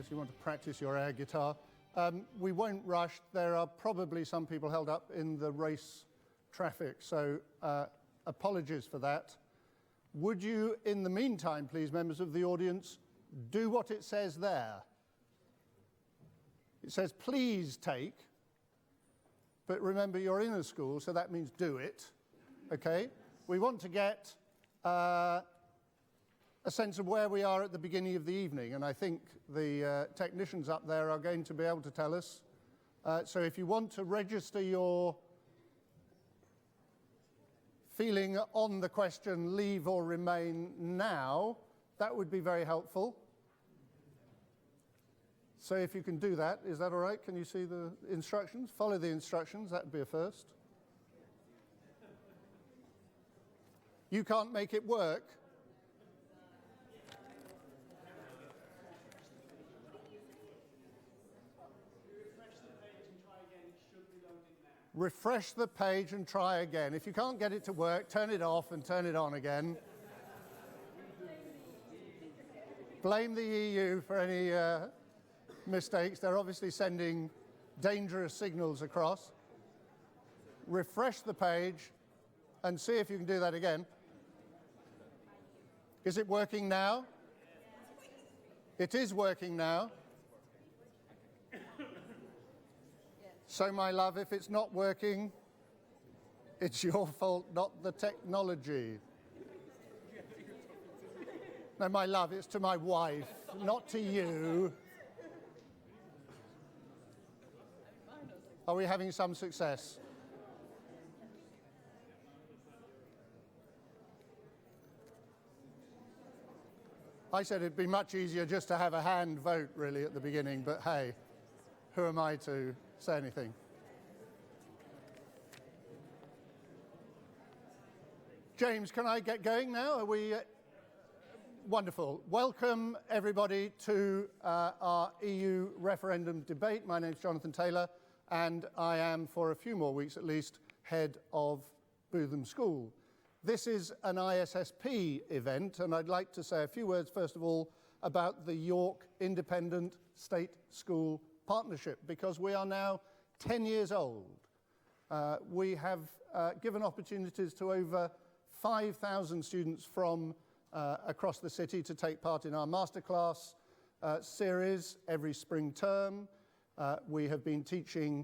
if you want to practice your air guitar. We won't rush. There are probably some people held up in the race traffic, so apologies for that. Would you, in the meantime, please, members of the audience, do what it says there? It says, please take, but remember you're in a school, so that means do it, okay? We want to get a sense of where we are at the beginning of the evening, and I think the technicians up there are going to be able to tell us. So if you want to register your feeling on the question, leave or remain now, that would be very helpful. So if you can do that, is that all right? Can you see the instructions? Follow the instructions, that would be a first. You can't make it work. Refresh the page and try again. If you can't get it to work, turn it off and turn it on again. Blame the EU for any mistakes. They're obviously sending dangerous signals across. Refresh the page and see if you can do that again. Is it working now? It is working now. So, my love, if it's not working, it's your fault, not the technology. No, my love, it's to my wife, not to you. Are we having some success? I said it'd be much easier just to have a hand vote, really, at the beginning, but hey, who am I to say anything? James, can I get going now? Are we wonderful? Welcome everybody to our EU Referendum Debate. My name's Jonathan Taylor, and I am, for a few more weeks at least, head of Bootham School. This is an ISSP event, and I'd like to say a few words, first of all, about the York Independent State School Partnership, because we are now 10 years old. We have given opportunities to over 5,000 students from across the city to take part in our masterclass series every spring term. We have been teaching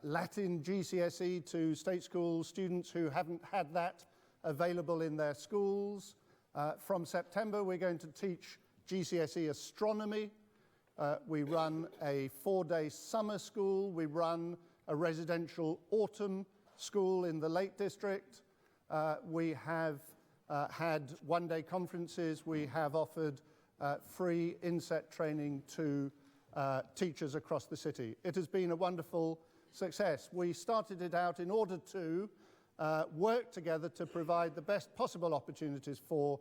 Latin GCSE to state school students who haven't had that available in their schools. From September, we're going to teach GCSE astronomy. We run a 4-day summer school. We run a residential autumn school in the Lake District. We have had one-day conferences. We have offered free inset training to teachers across the city. It has been a wonderful success. We started it out in order to work together to provide the best possible opportunities for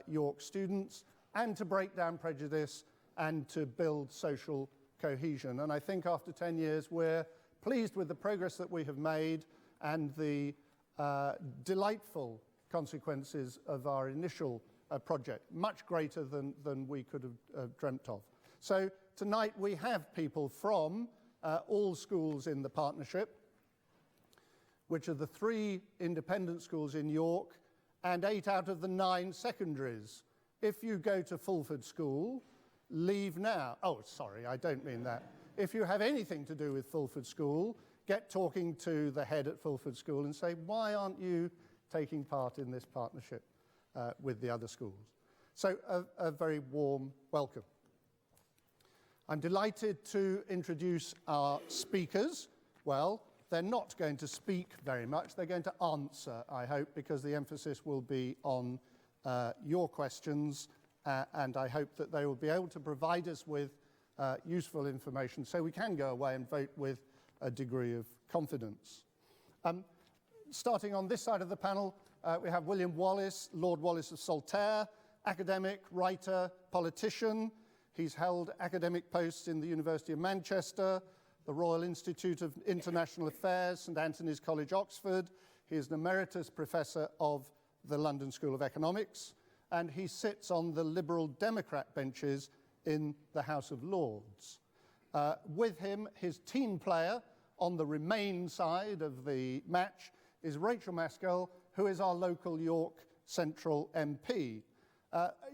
York students and to break down prejudice and to build social cohesion. And I think after 10 years, we're pleased with the progress that we have made and the delightful consequences of our initial project, much greater than we could have dreamt of. So tonight we have people from all schools in the partnership, which are the 3 independent schools in York and 8 out of the 9 secondaries. If you go to Fulford School, leave now. Oh, sorry, I don't mean that. If you have anything to do with Fulford School, get talking to the head at Fulford School and say, why aren't you taking part in this partnership with the other schools? So a very warm welcome. I'm delighted to introduce our speakers. Well, they're not going to speak very much. They're going to answer, I hope, because the emphasis will be on your questions, and I hope that they will be able to provide us with useful information so we can go away and vote with a degree of confidence. Starting on this side of the panel, we have William Wallace, Lord Wallace of Saltaire, academic, writer, politician. He's held academic posts in the University of Manchester, the Royal Institute of International Affairs, St Antony's College, Oxford. He is an emeritus professor of the London School of Economics, and he sits on the Liberal Democrat benches in the House of Lords. With him, his team player on the Remain side of the match is Rachael Maskell, who is our local York Central MP.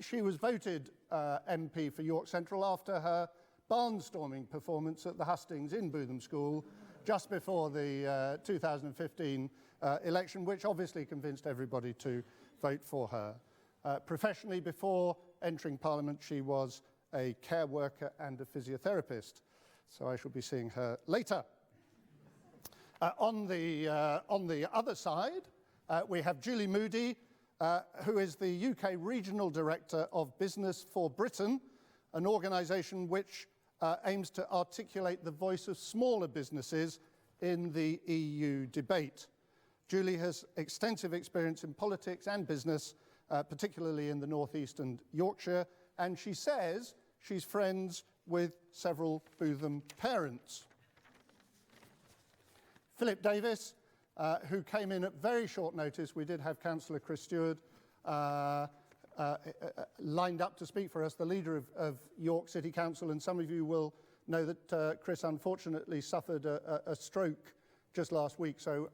She was voted MP for York Central after her barnstorming performance at the hustings in Bootham School just before the 2015 election, which obviously convinced everybody to vote for her. Professionally, before entering Parliament, she was a care worker and a physiotherapist, so I shall be seeing her later. On the other side, we have Julie Moody, who is the UK Regional Director of Business for Britain, an organisation which aims to articulate the voice of smaller businesses in the EU debate. Julie has extensive experience in politics and business, particularly in the North East and Yorkshire, and she says she's friends with several Bootham parents. Philip Davies, who came in at very short notice. We did have Councillor Chris Stewart lined up to speak for us, the leader of York City Council, and some of you will know that Chris unfortunately suffered a stroke just last week, so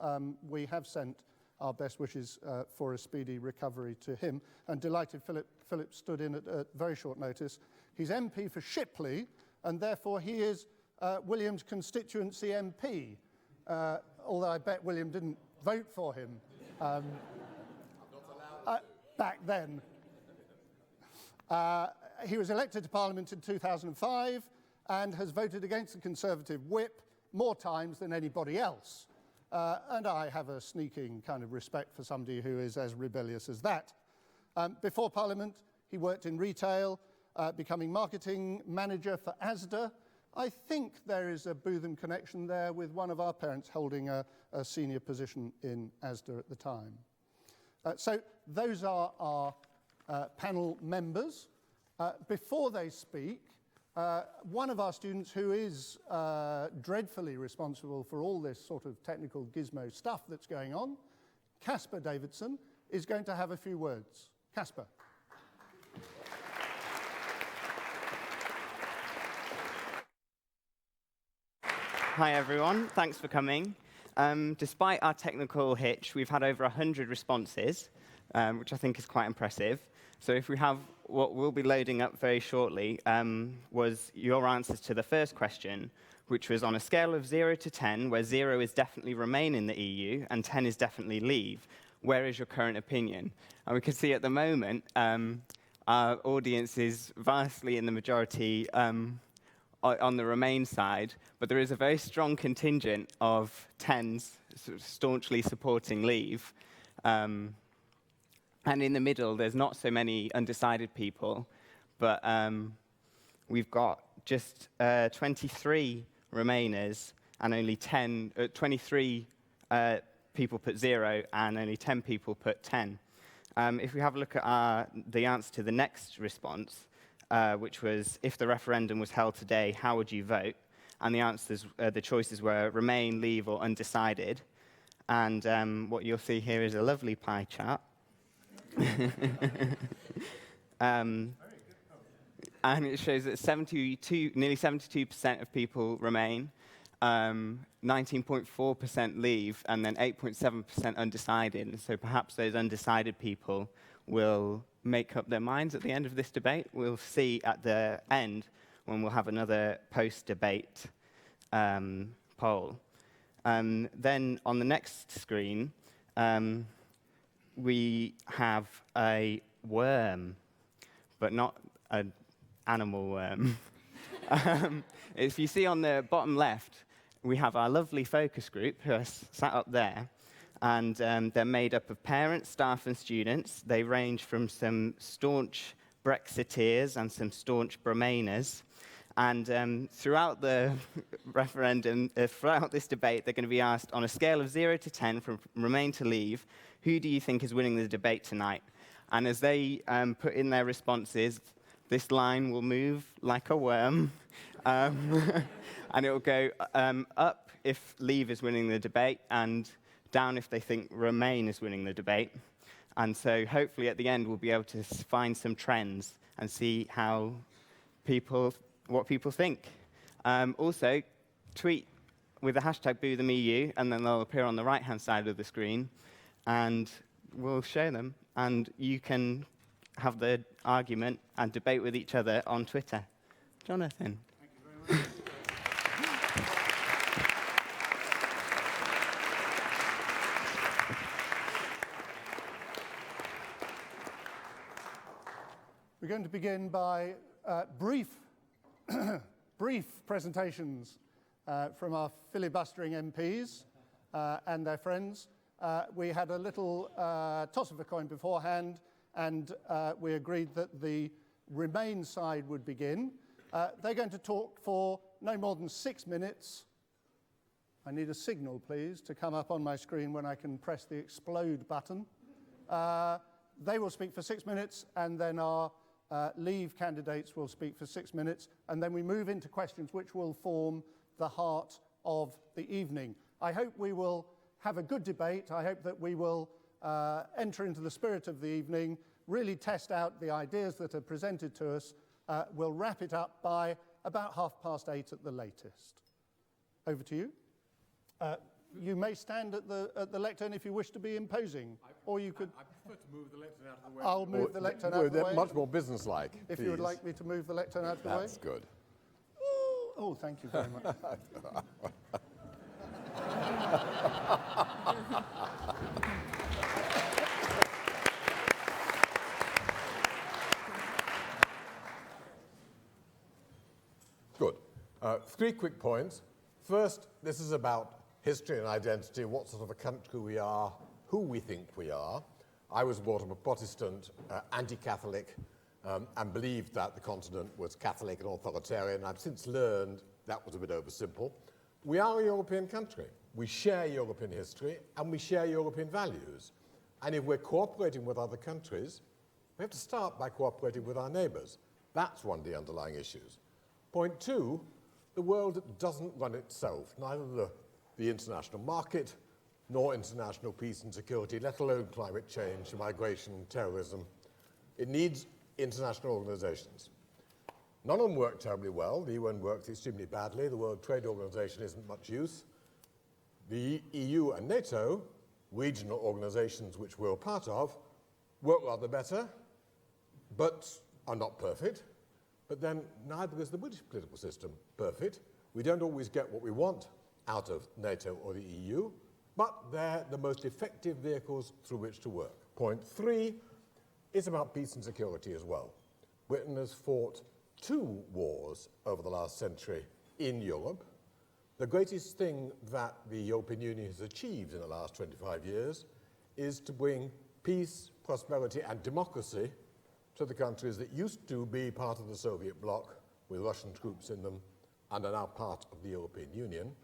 we have sent our best wishes for a speedy recovery to him, and delighted Philip stood in at very short notice. He's MP for Shipley, and therefore he is William's constituency MP, although I bet William didn't vote for him back then. He was elected to Parliament in 2005 and has voted against the Conservative whip more times than anybody else. And I have a sneaking kind of respect for somebody who is as rebellious as that. Before Parliament, he worked in retail, becoming marketing manager for Asda. I think there is a Bootham connection there, with one of our parents holding a senior position in Asda at the time. So those are our panel members. Before they speak, one of our students who is dreadfully responsible for all this sort of technical gizmo stuff that's going on, Casper Davidson, is going to have a few words. Casper. Hi everyone, thanks for coming. Despite our technical hitch, we've had over 100 responses, which I think is quite impressive. So if we have what we'll be loading up very shortly, was your answers to the first question, which was on a scale of 0 to 10, where 0 is definitely remain in the EU and 10 is definitely leave. Where is your current opinion? And we can see at the moment, our audience is vastly in the majority on the Remain side, but there is a very strong contingent of 10s sort of staunchly supporting leave. And in the middle, there's not so many undecided people, but we've got just 23 Remainers and only 23 people put 0 and only 10 people put 10. If we have a look at the answer to the next response, which was, if the referendum was held today, how would you vote? And the answers, the choices were Remain, Leave, or Undecided. And what you'll see here is a lovely pie chart. And it shows that nearly 72% of people Remain, 19.4% Leave, and then 8.7% Undecided. And so perhaps those undecided people will make up their minds at the end of this debate. We'll see at the end when we'll have another post-debate poll. Then on the next screen, we have a worm, but not an animal worm. If you see on the bottom left, we have our lovely focus group who are sat up there. And they're made up of parents, staff, and students. They range from some staunch Brexiteers and some staunch Remainers. And throughout the referendum, throughout this debate, they're going to be asked, on a scale of 0 to 10, from Remain to Leave, who do you think is winning the debate tonight? And as they put in their responses, this line will move like a worm. And it will go up if Leave is winning the debate, and down if they think Remain is winning the debate. And so hopefully at the end we'll be able to find some trends and see how what people think. Also, tweet with the hashtag BoothamEU, and then they'll appear on the right-hand side of the screen, and we'll show them, and you can have the argument and debate with each other on Twitter. Jonathan. Thank you very much. We're going to begin by brief presentations from our filibustering MPs and their friends. We had a little toss of a coin beforehand, and we agreed that the Remain side would begin. They're going to talk for no more than 6 minutes. I need a signal, please, to come up on my screen when I can press the explode button. They will speak for 6 minutes, and then our Leave candidates will speak for 6 minutes, and then we move into questions which will form the heart of the evening. I hope we will have a good debate. I hope that we will enter into the spirit of the evening, really test out the ideas that are presented to us. We'll wrap it up by about 8:30 at the latest. Over to you. You may stand at the lectern if you wish to be imposing, or you could... I prefer to move the lectern out of the way. I'll move the lectern out of the way. Much more businesslike. If you would like me to move the lectern out of the way. That's good. Oh, thank you very much. Good. 3 quick points. First, this is about history and identity, what sort of a country we are, who we think we are. I was brought up a Protestant, anti-Catholic, and believed that the continent was Catholic and authoritarian. I've since learned that was a bit oversimple. We are a European country. We share European history, and we share European values. And if we're cooperating with other countries, we have to start by cooperating with our neighbours. That's one of the underlying issues. Point 2, the world doesn't run itself, neither the international market nor international peace and security, let alone climate change, migration, terrorism. It needs international organizations. None of them work terribly well. The UN works extremely badly. The World Trade Organization isn't much use. The EU and NATO, regional organizations which we're a part of, work rather better, but are not perfect. But then neither is the British political system perfect. We don't always get what we want out of NATO or the EU, but they're the most effective vehicles through which to work. Point 3 is about peace and security as well. Britain has fought 2 wars over the last century in Europe. The greatest thing that the European Union has achieved in the last 25 years is to bring peace, prosperity, and democracy to the countries that used to be part of the Soviet bloc with Russian troops in them and are now part of the European Union.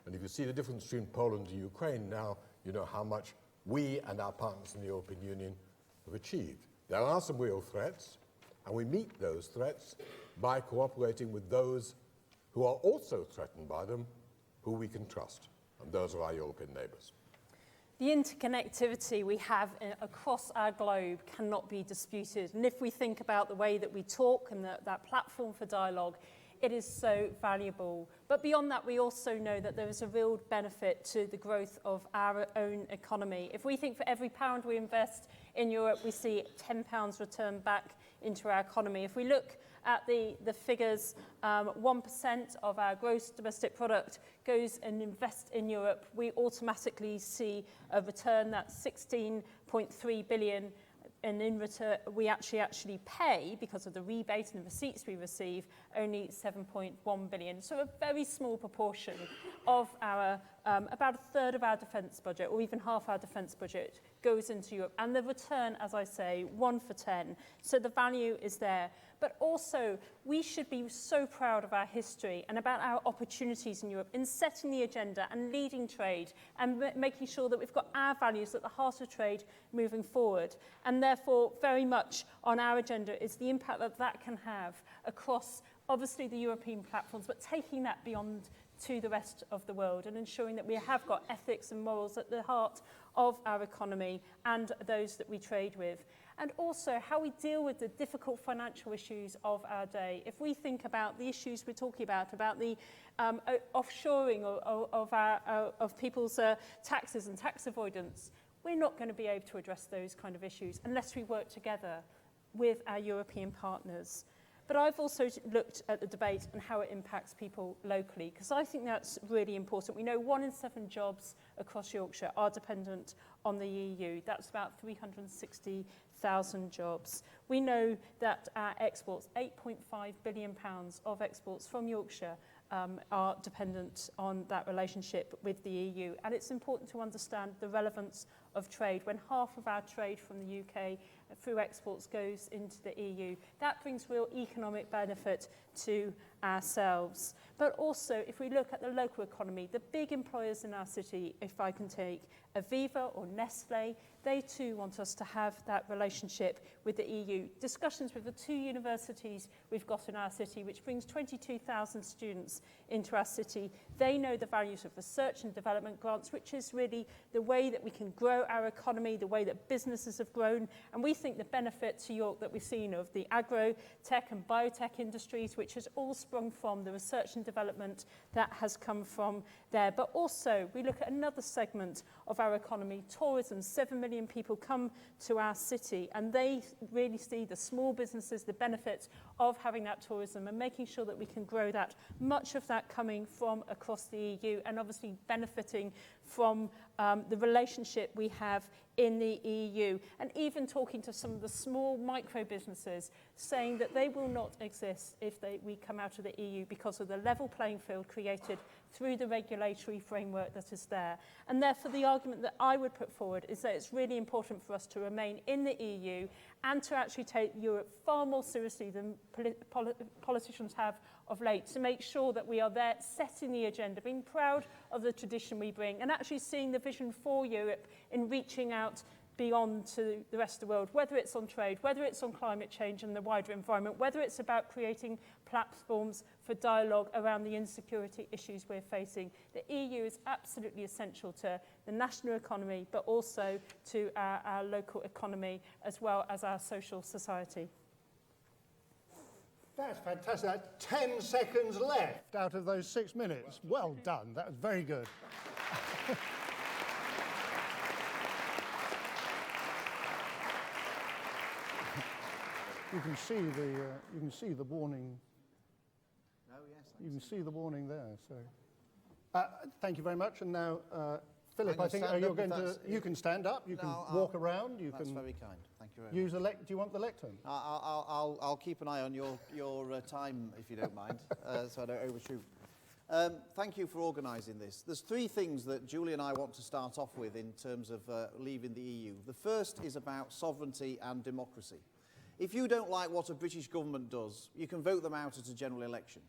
And if you see the difference between Poland and Ukraine now, you know how much we and our partners in the European Union have achieved. There are some real threats, and we meet those threats by cooperating with those who are also threatened by them, who we can trust. And those are our European neighbours. The interconnectivity we have across our globe cannot be disputed. And if we think about the way that we talk and that platform for dialogue, it is so valuable. But beyond that, we also know that there is a real benefit to the growth of our own economy. If we think for every pound we invest in Europe, we see £10 return back into our economy. If we look at the figures, 1% of our gross domestic product goes and invests in Europe, we automatically see a return that's 16.3 billion, and in return we actually pay, because of the rebate and the receipts we receive, only 7.1 billion. So a very small proportion of our, about a third of our defence budget, or even half our defence budget, goes into Europe. And the return, as I say, 1 for 10. So the value is there. But also, we should be so proud of our history and about our opportunities in Europe in setting the agenda and leading trade and making sure that we've got our values at the heart of trade moving forward. And therefore, very much on our agenda is the impact that that can have across, obviously, the European platforms, but taking that beyond to the rest of the world and ensuring that we have got ethics and morals at the heart of our economy and those that we trade with. And also how we deal with the difficult financial issues of our day. If we think about the issues we're talking about the offshoring of people's taxes and tax avoidance, we're not going to be able to address those kind of issues unless we work together with our European partners. But I've also looked at the debate and how it impacts people locally, because I think that's really important. We know 1 in 7 jobs across Yorkshire are dependent on the EU. That's about 360,000 jobs. We know that our exports, £8.5 billion of exports from Yorkshire, are dependent on that relationship with the EU. And it's important to understand the relevance of trade. When half of our trade from the UK through exports goes into the EU, that brings real economic benefit to ourselves. But also, if we look at the local economy, the big employers in our city, if I can take Aviva or Nestle, they too want us to have that relationship with the EU. Discussions with the 2 universities we've got in our city, which brings 22,000 students into our city. They know the values of research and development grants, which is really the way that we can grow our economy, the way that businesses have grown. And we think the benefit to York that we've seen of the agro-tech and biotech industries, which has all sprung from the research and development that has come from there. But also, we look at another segment of our economy, tourism. 7 million people come to our city, and they really see the small businesses, the benefits of having that tourism and making sure that we can grow that. Much of that coming from across the EU and obviously benefiting from the relationship we have in the EU, and even talking to some of the small micro businesses saying that they will not exist if we come out of the EU because of the level playing field created through the regulatory framework that is there. And therefore the argument that I would put forward is that it's really important for us to remain in the EU and to actually take Europe far more seriously than politicians have of late, to make sure that we are there setting the agenda, being proud of the tradition we bring, and actually seeing the vision for Europe in reaching out beyond to the rest of the world, whether it's on trade, whether it's on climate change and the wider environment, whether it's about creating platforms for dialogue around the insecurity issues we're facing. The EU is absolutely essential to the national economy, but also to our local economy as well as our social society. That's fantastic. 10 seconds left out of those 6 minutes. Well done. That was very good. You can see the warning. Oh yes. You can see the warning there. So, thank you very much. And now, Philip, I think you're going to. You can stand up. You can walk around. You that's can. Very kind. Thank you very Use much. do you want the lectern? I'll keep an eye on your time if you don't mind, so I don't overshoot. Thank you for organising this. There's 3 things that Julie and I want to start off with in terms of leaving the EU. The first is about sovereignty and democracy. If you don't like what a British government does, you can vote them out at a general election.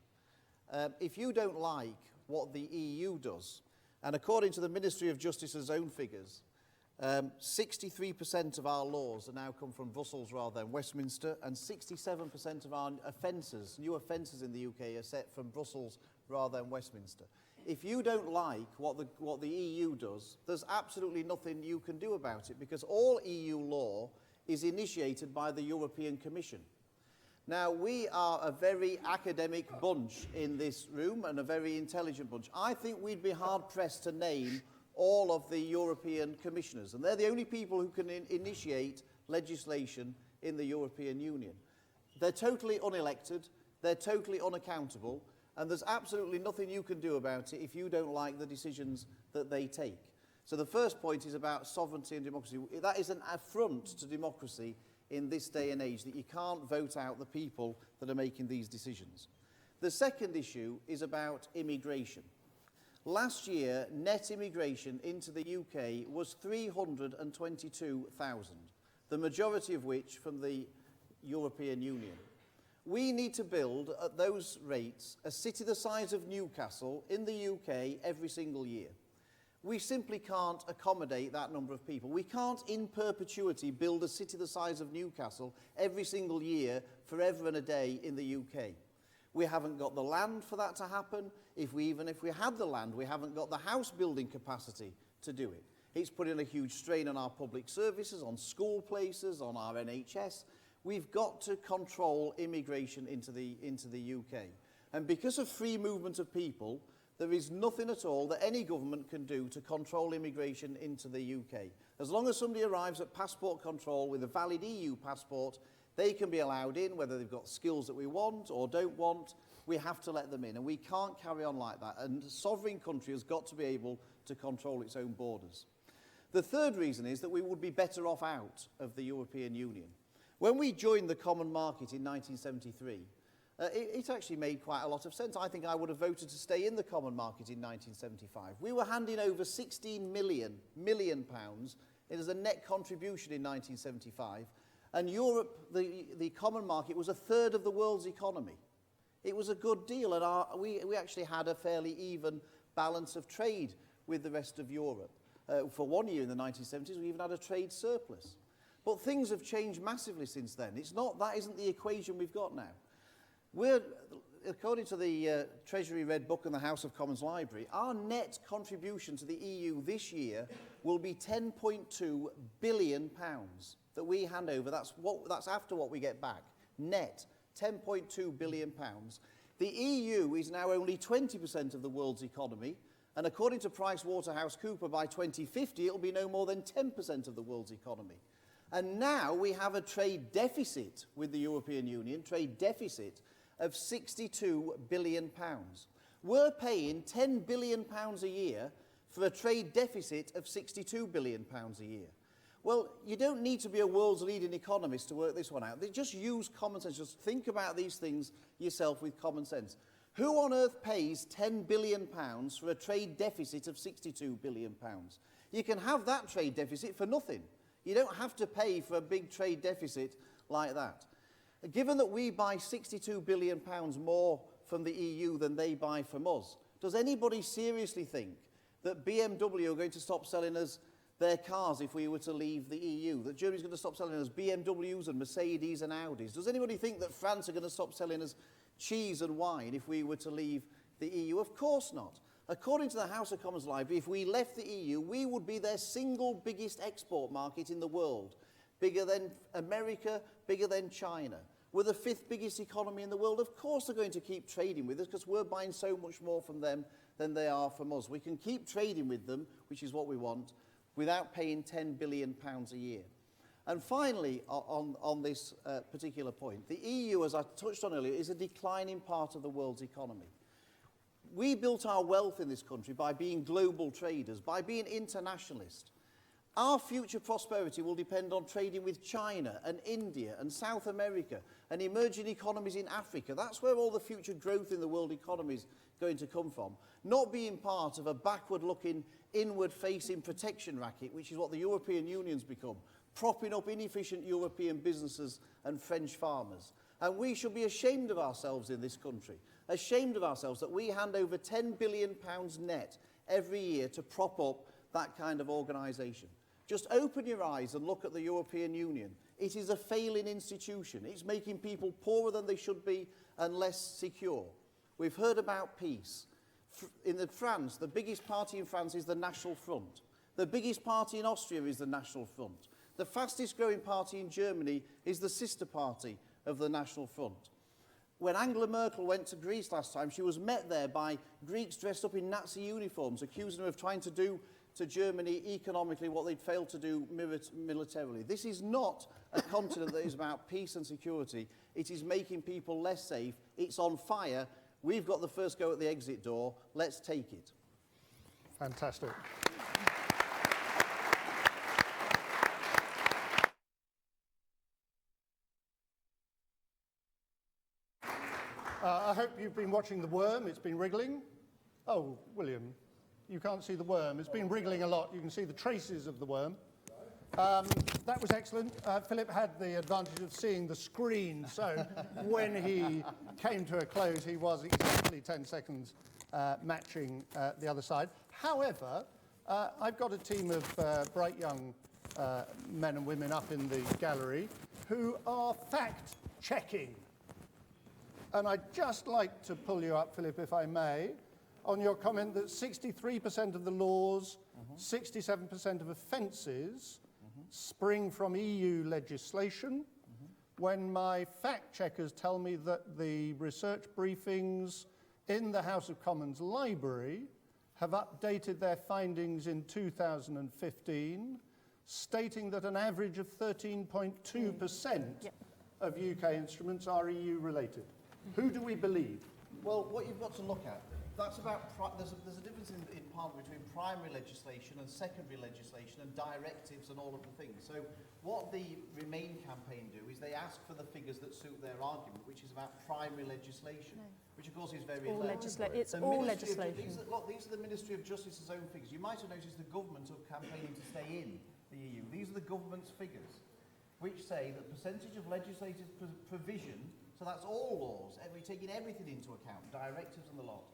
If you don't like what the EU does, and according to the Ministry of Justice's own figures, 63% of our laws now come from Brussels rather than Westminster, and 67% of our offences, new offences in the UK, are set from Brussels rather than Westminster. If you don't like what the EU does, there's absolutely nothing you can do about it, because all EU law is initiated by the European Commission. Now, we are a very academic bunch in this room and a very intelligent bunch. I think we'd be hard-pressed to name all of the European commissioners, and they're the only people who can initiate legislation in the European Union. They're totally unelected, they're totally unaccountable, and there's absolutely nothing you can do about it if you don't like the decisions that they take. So the first point is about sovereignty and democracy. That is an affront to democracy in this day and age, that you can't vote out the people that are making these decisions. The second issue is about immigration. Last year, net immigration into the UK was 322,000, the majority of which from the European Union. We need to build, at those rates, a city the size of Newcastle in the UK every single year. We simply can't accommodate that number of people. We can't in perpetuity build a city the size of Newcastle every single year, forever and a day in the UK. We haven't got the land for that to happen. Even if we had the land, we haven't got the house building capacity to do it. It's putting a huge strain on our public services, on school places, on our NHS. We've got to control immigration into the UK. And because of free movement of people, there is nothing at all that any government can do to control immigration into the UK. As long as somebody arrives at passport control with a valid EU passport, they can be allowed in, whether they've got skills that we want or don't want. We have to let them in, and we can't carry on like that. And a sovereign country has got to be able to control its own borders. The third reason is that we would be better off out of the European Union. When we joined the common market in 1973, it actually made quite a lot of sense. I think I would have voted to stay in the common market in 1975. We were handing over 16 million pounds as a net contribution in 1975, and Europe, the common market, was a third of the world's economy. It was a good deal, and we actually had a fairly even balance of trade with the rest of Europe. For 1 year in the 1970s, we even had a trade surplus. But things have changed massively since then. That isn't the equation we've got now. According to the Treasury Red Book and the House of Commons Library, our net contribution to the EU this year will be £10.2 billion that we hand over. That's after what we get back. Net, £10.2 billion. The EU is now only 20% of the world's economy, and according to PricewaterhouseCoopers, by 2050, it'll be no more than 10% of the world's economy. And now we have a trade deficit with the European Union, trade deficit of £62 billion. We're paying £10 billion a year for a trade deficit of £62 billion a year. Well, you don't need to be a world's leading economist to work this one out. Just use common sense. Just think about these things yourself with common sense. Who on earth pays £10 billion for a trade deficit of £62 billion? You can have that trade deficit for nothing. You don't have to pay for a big trade deficit like that. Given that we buy £62 billion more from the EU than they buy from us, does anybody seriously think that BMW are going to stop selling us their cars if we were to leave the EU? That Germany's going to stop selling us BMWs and Mercedes and Audis? Does anybody think that France are going to stop selling us cheese and wine if we were to leave the EU? Of course not. According to the House of Commons Library, if we left the EU, we would be their single biggest export market in the world. Bigger than America, bigger than China. We're the 5th biggest economy in the world. Of course they're going to keep trading with us because we're buying so much more from them than they are from us. We can keep trading with them, which is what we want, without paying £10 billion a year. And finally, on this particular point, the EU, as I touched on earlier, is a declining part of the world's economy. We built our wealth in this country by being global traders, by being internationalists. Our future prosperity will depend on trading with China and India and South America and emerging economies in Africa. That's where all the future growth in the world economy is going to come from. Not being part of a backward-looking, inward-facing protection racket, which is what the European Union's become, propping up inefficient European businesses and French farmers. And we should be ashamed of ourselves in this country, ashamed of ourselves that we hand over £10 billion net every year to prop up that kind of organisation. Just open your eyes and look at the European Union. It is a failing institution. It's making people poorer than they should be and less secure. We've heard about peace. In France, the biggest party in France is the National Front. The biggest party in Austria is the National Front. The fastest growing party in Germany is the sister party of the National Front. When Angela Merkel went to Greece last time, she was met there by Greeks dressed up in Nazi uniforms, accusing her of trying to do to Germany economically what they'd failed to do militarily. This is not a continent that is about peace and security. It is making people less safe. It's on fire. We've got the first go at the exit door. Let's take it. Fantastic. I hope you've been watching the worm. It's been wriggling. Oh, William, you can't see the worm. It's been wriggling a lot. You can see the traces of the worm. That was excellent. Philip had the advantage of seeing the screen, so when he came to a close, he was exactly 10 seconds matching the other side. However, I've got a team of bright young men and women up in the gallery who are fact-checking. And I'd just like to pull you up, Philip, if I may, on your comment that 63% of the laws 67% of offences spring from EU legislation, when my fact checkers tell me that the research briefings in the House of Commons library have updated their findings in 2015, stating that an average of 13.2% of UK instruments are EU related. Who do we believe? Well, what you've got to look at, that's about, there's a difference in Parliament between primary legislation and secondary legislation and directives and all of the things. So what the Remain campaign do is they ask for the figures that suit their argument, which is about primary legislation, which of course is very low. It's all legislation. These are the Ministry of Justice's own figures. You might have noticed the government are campaigning to stay in the EU. These are the government's figures, which say that percentage of legislative provision, so that's all laws, taking everything into account, directives and the lot.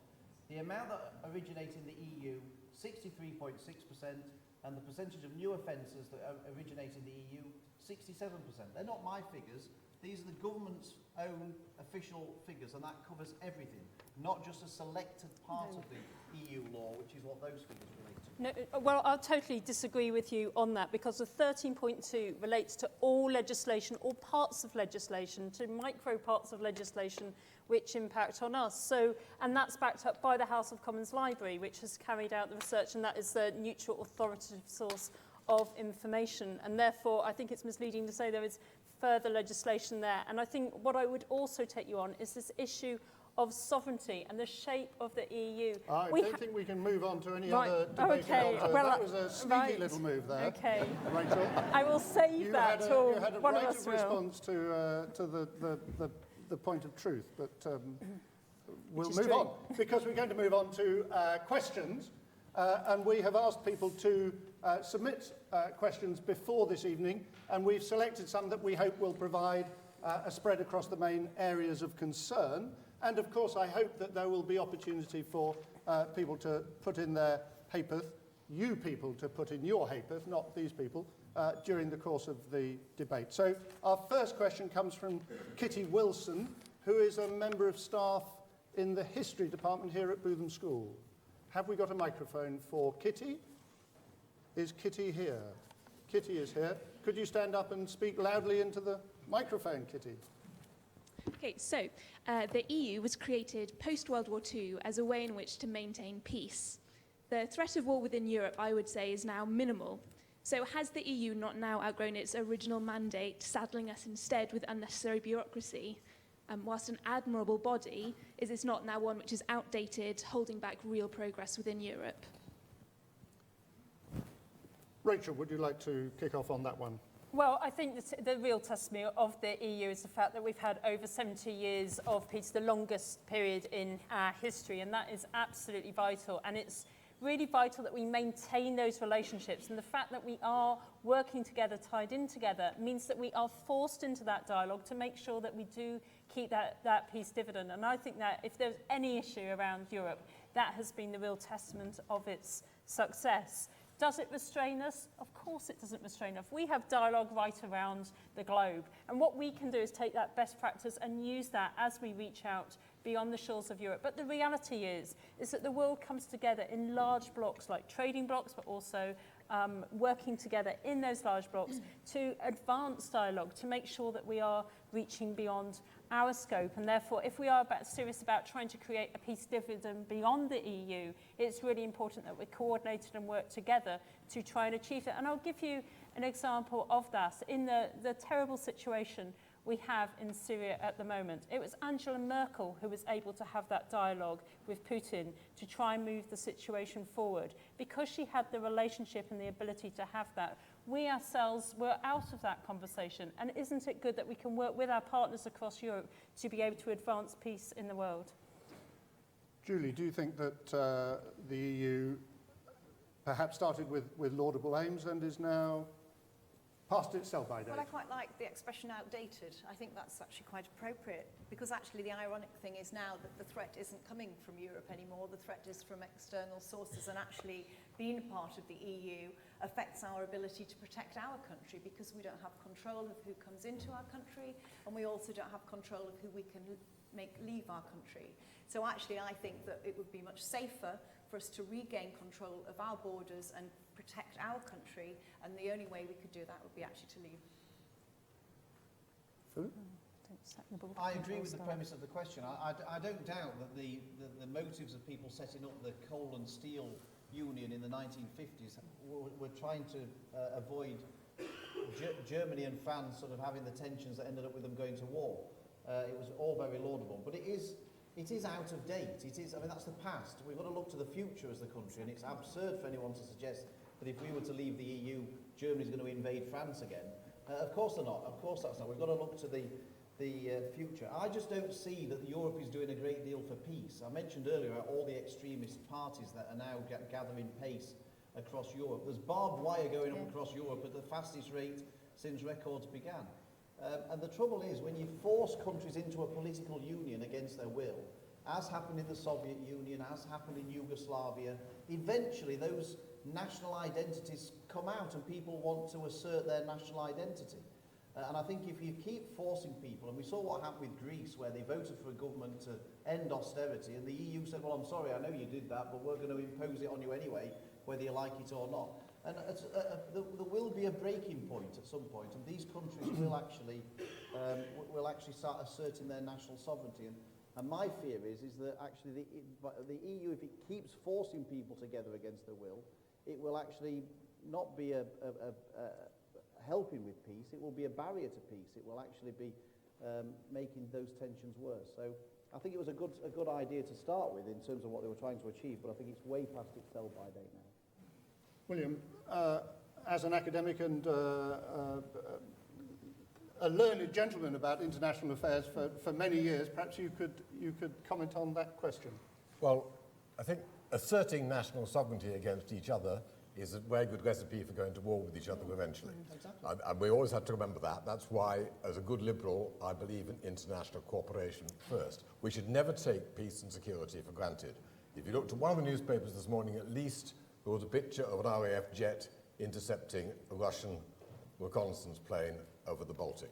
The amount that originate in the EU, 63.6%, and the percentage of new offences that originate in the EU, 67%. They're not my figures. These are the government's own official figures, and that covers everything, not just a selected part of the EU law, which is what those figures relate to. No, well, I'll totally disagree with you on that, because the 13.2 relates to all legislation, all parts of legislation, to micro parts of legislation which impact on us. So, and that's backed up by the House of Commons Library, which has carried out the research, and that is the neutral authoritative source of information. And therefore, I think it's misleading to say there is further legislation there. And I think what I would also take you on is this issue of sovereignty and the shape of the EU. I don't think we can move on to any other debate. Okay. Well, that was a sneaky little move there. Okay. Rachel, I will save that. You had a one right of us of response to the point of truth, but we'll move on, because we're going to move on to questions, and we have asked people to submit questions before this evening, and we've selected some that we hope will provide a spread across the main areas of concern. And of course, I hope that there will be opportunity for people to put in their haypeth, you people to put in your haypeth, not these people, during the course of the debate. So our first question comes from Kitty Wilson, who is a member of staff in the history department here at Bootham School. Have we got a microphone for Kitty? Is Kitty here? Kitty is here. Could you stand up and speak loudly into the microphone, Kitty? Okay, so the EU was created post-World War II as a way in which to maintain peace. The threat of war within Europe, I would say, is now minimal. So has the EU not now outgrown its original mandate, saddling us instead with unnecessary bureaucracy? Whilst an admirable body, is this not now one which is outdated, holding back real progress within Europe? Rachel, would you like to kick off on that one? Well, I think the real testimony of the EU is the fact that we've had over 70 years of peace, the longest period in our history, and that is absolutely vital. And it's really vital that we maintain those relationships. And the fact that we are working together, tied in together, means that we are forced into that dialogue to make sure that we do keep that peace dividend. And I think that if there's any issue around Europe, that has been the real testament of its success. Does it restrain us? Of course it doesn't restrain us. We have dialogue right around the globe. And what we can do is take that best practice and use that as we reach out beyond the shores of Europe. But the reality is that the world comes together in large blocks, like trading blocks, but also working together in those large blocks to advance dialogue, to make sure that we are reaching beyond our scope. And therefore, if we are serious about trying to create a peace dividend beyond the EU, it's really important that we're coordinated and work together to try and achieve it. And I'll give you an example of that. In the terrible situation we have in Syria at the moment, it was Angela Merkel who was able to have that dialogue with Putin to try and move the situation forward. Because she had the relationship and the ability to have that, we ourselves were out of that conversation. And isn't it good that we can work with our partners across Europe to be able to advance peace in the world? Julie, do you think that the EU perhaps started with laudable aims and is now past its sell-by date? Well, I quite like the expression outdated. I think that's actually quite appropriate, because actually the ironic thing is now that the threat isn't coming from Europe anymore, the threat is from external sources, and actually being a part of the EU affects our ability to protect our country, because we don't have control of who comes into our country, and we also don't have control of who we can make leave our country. So actually I think that it would be much safer for us to regain control of our borders and protect our country, and the only way we could do that would be actually to leave. I agree with the premise of the question. I don't doubt that the motives of people setting up the coal and steel union in the 1950s were trying to avoid Germany and France sort of having the tensions that ended up with them going to war. It was all very laudable, but it is out of date. I mean, that's the past. We've got to look to the future as the country, and it's absurd for anyone to suggest that if we were to leave the EU, Germany's going to invade France again. Of course they're not. Of course that's not. We've got to look to the future. I just don't see that Europe is doing a great deal for peace. I mentioned earlier about all the extremist parties that are now gathering pace across Europe. There's barbed wire going up across Europe at the fastest rate since records began. And the trouble is, when you force countries into a political union against their will, as happened in the Soviet Union, as happened in Yugoslavia, eventually those national identities come out and people want to assert their national identity. And I think if you keep forcing people, and we saw what happened with Greece, where they voted for a government to end austerity, and the EU said, well, I'm sorry, I know you did that, but we're going to impose it on you anyway, whether you like it or not. And there will be a breaking point at some point, and these countries will actually start asserting their national sovereignty. And my fear is that actually the EU, if it keeps forcing people together against their will, it will actually not be helping with peace. It will be a barrier to peace. It will actually be making those tensions worse. So I think it was a good idea to start with in terms of what they were trying to achieve, but I think it's way past its sell-by date now. William, as an academic and a learned gentleman about international affairs for many years, perhaps you could comment on that question. Well, I think asserting national sovereignty against each other is a very good recipe for going to war with each other eventually. Exactly. And we always have to remember that. That's why, as a good liberal, I believe in international cooperation first. We should never take peace and security for granted. If you looked at one of the newspapers this morning, at least there was a picture of an RAF jet intercepting a Russian reconnaissance plane over the Baltic.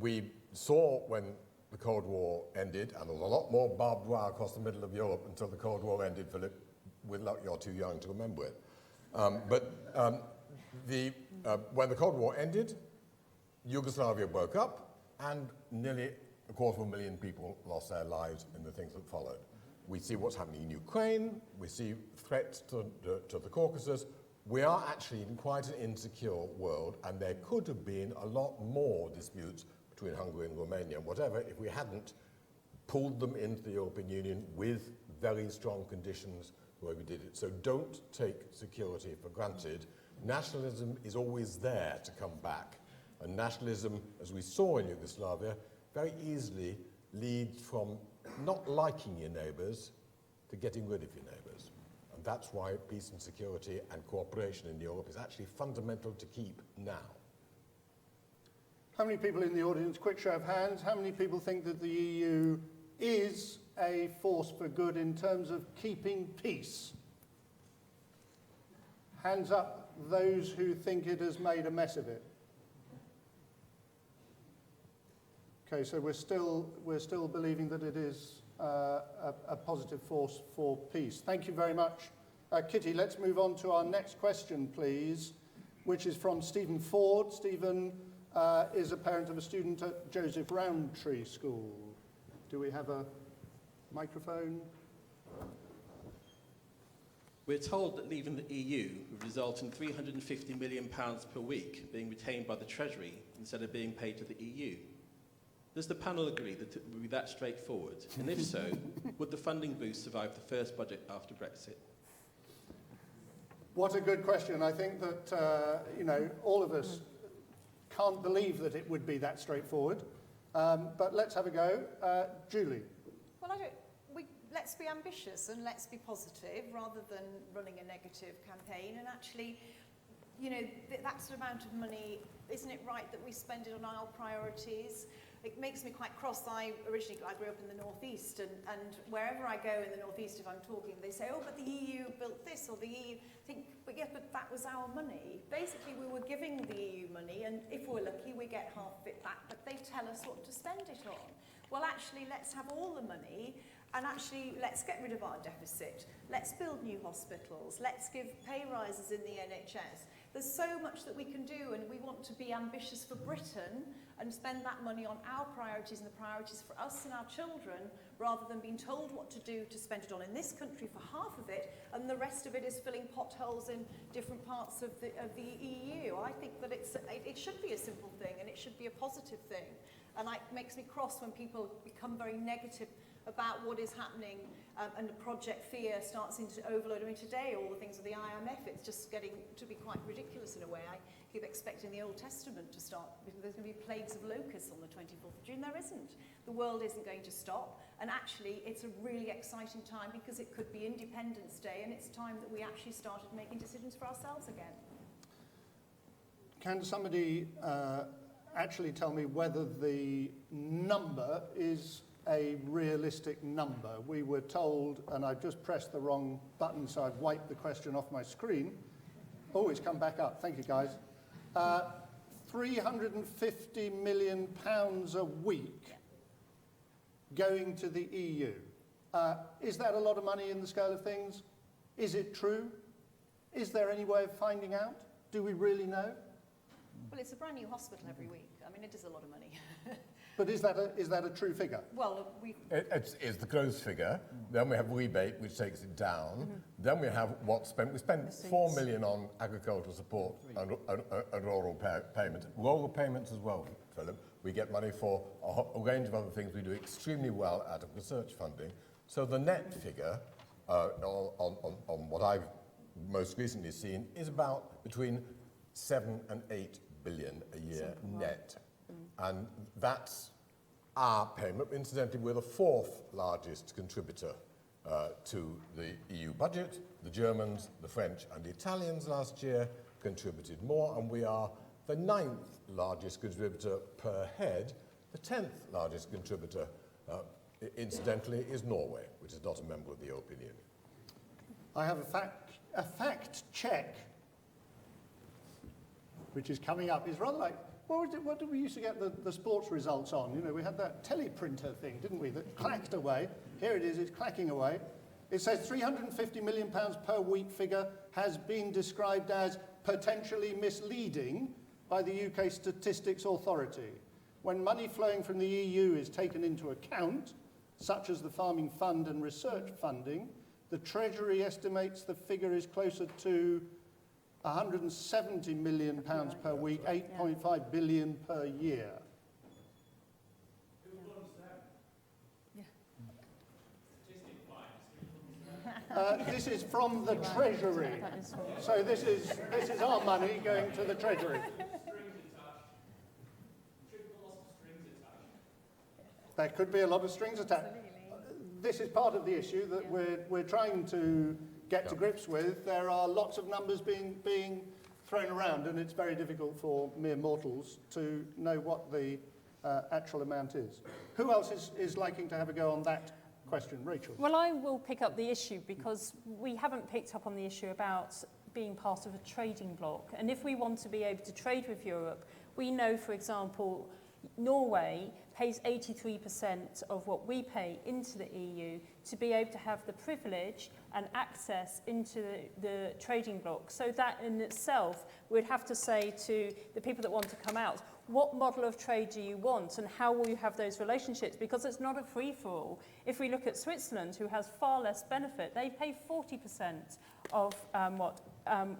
We saw when the Cold War ended, and there was a lot more barbed wire across the middle of Europe until the Cold War ended, Philip. With luck, you're too young to remember it. When the Cold War ended, Yugoslavia broke up, and nearly 250,000 people lost their lives in the things that followed. We see what's happening in Ukraine. We see threats to the Caucasus. We are actually in quite an insecure world, and there could have been a lot more disputes between Hungary and Romania, whatever, if we hadn't pulled them into the European Union with very strong conditions the way we did it. So don't take security for granted. Nationalism is always there to come back. And nationalism, as we saw in Yugoslavia, very easily leads from not liking your neighbours to getting rid of your neighbours. And that's why peace and security and cooperation in Europe is actually fundamental to keep now. How many people in the audience, quick show of hands, how many people think that the EU is a force for good in terms of keeping peace? Hands up those who think it has made a mess of it. Okay, so we're still believing that it is a positive force for peace. Thank you very much. Kitty, let's move on to our next question, please, which is from Stephen Ford. Stephen is a parent of a student at Joseph Rowntree School. Do we have a microphone? We're told that leaving the EU would result in £350 million per week being retained by the Treasury instead of being paid to the EU. Does the panel agree that it would be that straightforward? And if so, would the funding boost survive the first budget after Brexit? What a good question. I think that, all of us can't believe that it would be that straightforward. But let's have a go. Julie. Well, let's be ambitious and let's be positive rather than running a negative campaign. And actually, that sort of amount of money, isn't it right that we spend it on our priorities? It makes me quite cross. I grew up in the northeast, and wherever I go in the northeast, if I'm talking, they say, oh, but the EU built this, or the EU but that was our money. Basically, we were giving the EU money, and if we're lucky, we get half of it back, but they tell us what to spend it on. Well, actually, let's have all the money, And actually, let's get rid of our deficit. Let's build new hospitals. Let's give pay rises in the NHS. There's so much that we can do, and we want to be ambitious for Britain and spend that money on our priorities and the priorities for us and our children, rather than being told what to do to spend it on in this country for half of it, and the rest of it is filling potholes in different parts of the EU. I think that it should be a simple thing, and it should be a positive thing. And it makes me cross when people become very negative about what is happening, and the project fear starts into overload. I mean, today, all the things with the IMF, it's just getting to be quite ridiculous in a way. I keep expecting the Old Testament to start, because there's going to be plagues of locusts on the 24th of June. There isn't. The world isn't going to stop. And actually, it's a really exciting time, because it could be Independence Day, and it's time that we actually started making decisions for ourselves again. Can somebody actually tell me whether the number is a realistic number? We were told, and I've just pressed the wrong button, so I've wiped the question off my screen. Oh, it's come back up. Thank you, guys. £350 million a week going to the EU. Is that a lot of money in the scale of things? Is it true? Is there any way of finding out? Do we really know? Well, it's a brand new hospital every week. I mean, it is a lot of money. But is that a true figure? Well, It's the gross figure. Then we have rebate, which takes it down. Then we have what's spent. We spent £4 million on agricultural support and rural payments. Rural payments as well, Philip. We get money for a range of other things. We do extremely well out of research funding. So the net figure on what I've most recently seen is about between 7 and 8 billion a year net. And that's our payment. Incidentally, we're the fourth largest contributor to the EU budget. The Germans, the French and the Italians last year contributed more, and we are the 9th largest contributor per head. The 10th largest contributor, incidentally, is Norway, which is not a member of the European Union. I have a fact check, which is coming up. It's rather like, what did we used to get the sports results on? You know, we had that teleprinter thing, didn't we, that clacked away. Here it is, it's clacking away. It says £350 million per week figure has been described as potentially misleading by the UK Statistics Authority. When money flowing from the EU is taken into account, such as the Farming Fund and research funding, the Treasury estimates the figure is closer to £170 million per week, 8.5 billion per year. This is from the Treasury. So this is our money going to the Treasury. There could be a lot of strings attached. This is part of the issue that we're trying to get to grips with. There are lots of numbers being thrown around, and it's very difficult for mere mortals to know what the actual amount is. Who else is liking to have a go on that question? Rachel. Well, I will pick up the issue, because we haven't picked up on the issue about being part of a trading bloc. And if we want to be able to trade with Europe, we know, for example, Norway pays 83% of what we pay into the EU to be able to have the privilege and access into the trading bloc. So that in itself, we'd have to say to the people that want to come out, what model of trade do you want, and how will you have those relationships? Because it's not a free-for-all. If we look at Switzerland, who has far less benefit, they pay 40% of what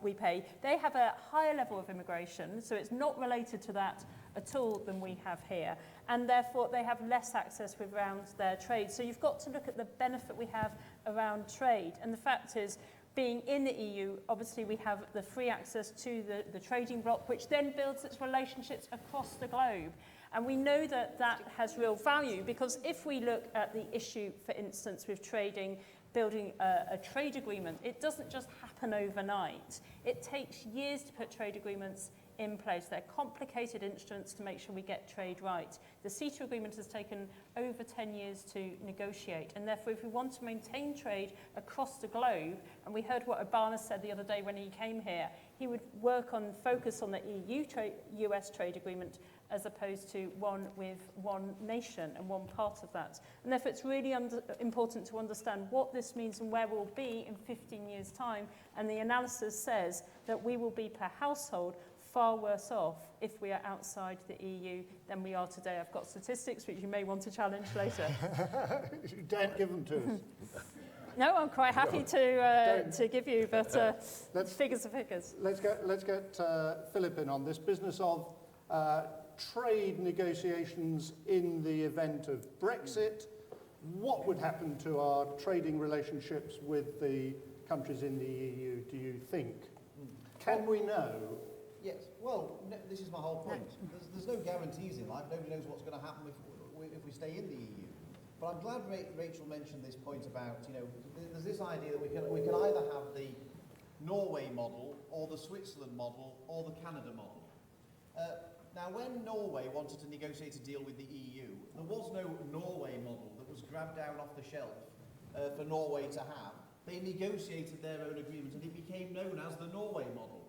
we pay. They have a higher level of immigration, so it's not related to that at all than we have here, and therefore they have less access around their trade. So you've got to look at the benefit we have around trade, and the fact is, being in the EU, obviously we have the free access to the trading bloc, which then builds its relationships across the globe. And we know that that has real value, because if we look at the issue, for instance, with trading, building a trade agreement, it doesn't just happen overnight. It takes years to put trade agreements in place. They're complicated instruments to make sure we get trade right. The CETA agreement has taken over 10 years to negotiate, and therefore if we want to maintain trade across the globe, and we heard what Obama said the other day when he came here, He would focus on the EU-US trade agreement as opposed to one with one nation and one part of that. And therefore it's really important to understand what this means and where we'll be in 15 years' time. And the analysis says that we will be per household far worse off if we are outside the EU than we are today. I've got statistics which you may want to challenge later. Don't give them to us. No, I'm quite happy to give you, but figures are figures. Let's get Philip in on this business of trade negotiations in the event of Brexit. What would happen to our trading relationships with the countries in the EU, do you think? Can we know? Yes. Well, this is my whole point. There's no guarantees in life. Nobody knows what's going to happen if we stay in the EU. But I'm glad Rachel mentioned this point about, there's this idea that we can either have the Norway model or the Switzerland model or the Canada model. Now, when Norway wanted to negotiate a deal with the EU, there was no Norway model that was grabbed down off the shelf for Norway to have. They negotiated their own agreement and it became known as the Norway model.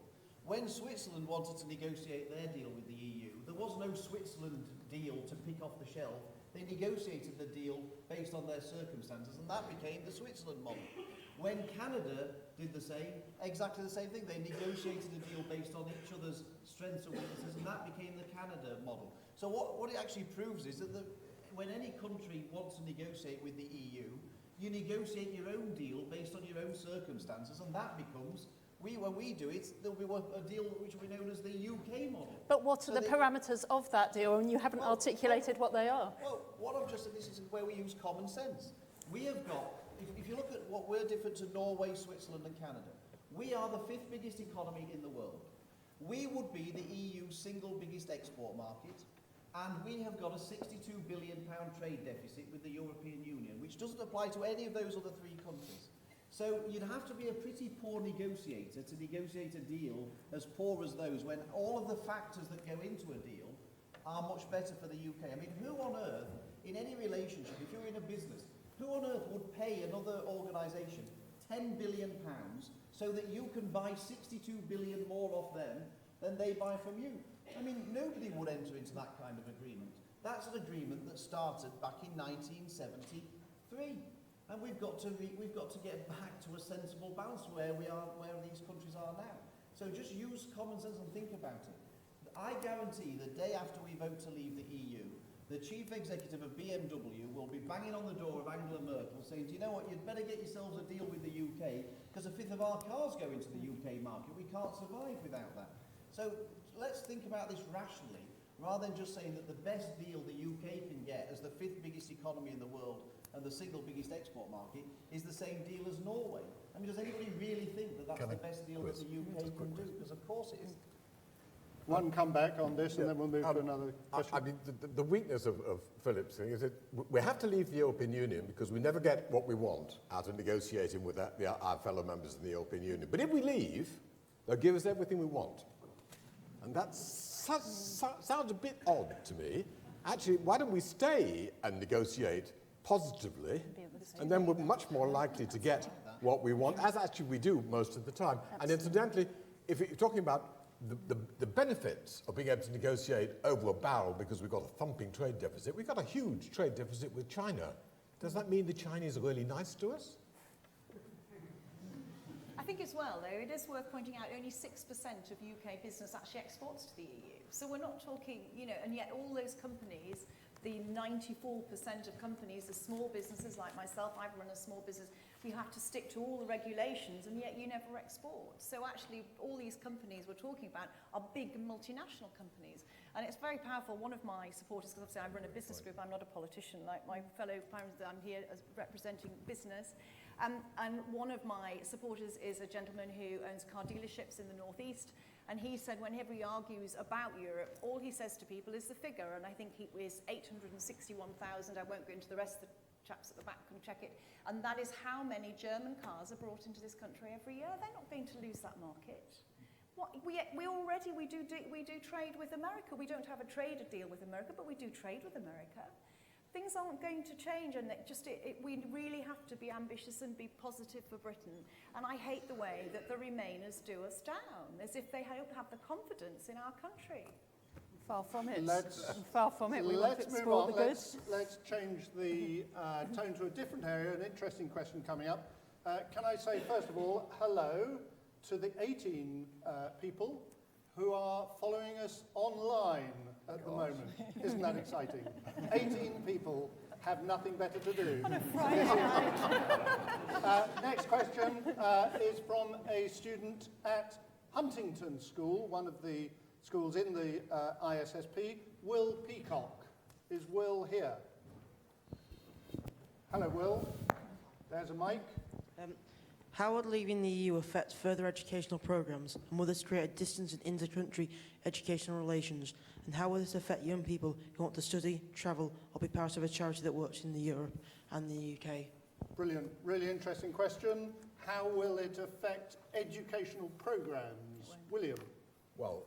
When Switzerland wanted to negotiate their deal with the EU, there was no Switzerland deal to pick off the shelf. They negotiated the deal based on their circumstances, and that became the Switzerland model. When Canada did the same, exactly the same thing. They negotiated a deal based on each other's strengths and weaknesses, and that became the Canada model. So what it actually proves is that when any country wants to negotiate with the EU, you negotiate your own deal based on your own circumstances, and that becomes, when we do it, there'll be a deal which will be known as the UK model. But what are the parameters of that deal? And you haven't articulated what they are. Well, what I've just said, this is where we use common sense. We have got, if you look at what we're different to Norway, Switzerland and Canada, we are the 5th biggest economy in the world. We would be the EU's single biggest export market, and we have got a £62 billion trade deficit with the European Union, which doesn't apply to any of those other 3 countries. So you'd have to be a pretty poor negotiator to negotiate a deal as poor as those when all of the factors that go into a deal are much better for the UK. I mean, who on earth, in any relationship, if you're in a business, who on earth would pay another organisation £10 billion so that you can buy 62 billion more off them than they buy from you? I mean, nobody would enter into that kind of agreement. That's an agreement that started back in 1973. And we've got to get back to a sensible balance where these countries are now. So just use common sense and think about it. I guarantee the day after we vote to leave the EU, the chief executive of BMW will be banging on the door of Angela Merkel saying, do you know what, you'd better get yourselves a deal with the UK because 1/5 of our cars go into the UK market. We can't survive without that. So let's think about this rationally rather than just saying that the best deal the UK can get as the 5th biggest economy in the world and the single biggest export market is the same deal as Norway. I mean, does anybody really think that that's the best deal that the UK can do? Because of course it is. One comeback on this and then we'll move to another question. I mean, the weakness of Philip's thing is that we have to leave the European Union because we never get what we want out of negotiating with our fellow members in the European Union. But if we leave, they'll give us everything we want. And that sounds a bit odd to me. Actually, why don't we stay and negotiate positively, and then we're much more likely to get what we want, as actually we do most of the time. And incidentally, if you're talking about the benefits of being able to negotiate over a barrel because we've got a thumping trade deficit, we've got a huge trade deficit with China. Does that mean the Chinese are really nice to us? I think as well, though, it is worth pointing out only 6% of UK business actually exports to the EU. So we're not talking, and yet all those companies, the 94% of companies, the small businesses like myself, I've run a small business, we have to stick to all the regulations and yet you never export. So actually all these companies we're talking about are big multinational companies. And it's very powerful. One of my supporters, because obviously I run a business group, I'm not a politician like my fellow parents, I'm here as representing business. And one of my supporters is a gentleman who owns car dealerships in the northeast. And he said whenever he argues about Europe, all he says to people is the figure. And I think it was 861,000. I won't go into the rest of the chaps at the back and check it. And that is how many German cars are brought into this country every year. They're not going to lose that market. We do trade with America. We don't have a trade deal with America, but we do trade with America. things aren't going to change, and we really have to be ambitious and be positive for Britain. And I hate the way that the Remainers do us down, as if they don't have the confidence in our country. Far from it. Let's We want to move explore on. the good. Let's change the tone to a different area. An interesting question coming up. Can I say, first of all, hello to the 18 people who are following us online at the moment. Isn't that exciting? 18 people have nothing better to do. On a Friday night. Next question is from a student at Huntington School, one of the schools in the ISSP, Will Peacock. Is Will here? Hello, Will. There's a mic. How would leaving the EU affect further educational programmes, and will this create a distance in inter-country educational relations? And how will this affect young people who want to study, travel, or be part of a charity that works in Europe and the UK? Brilliant. Really interesting question. How will it affect educational programmes? William? Well,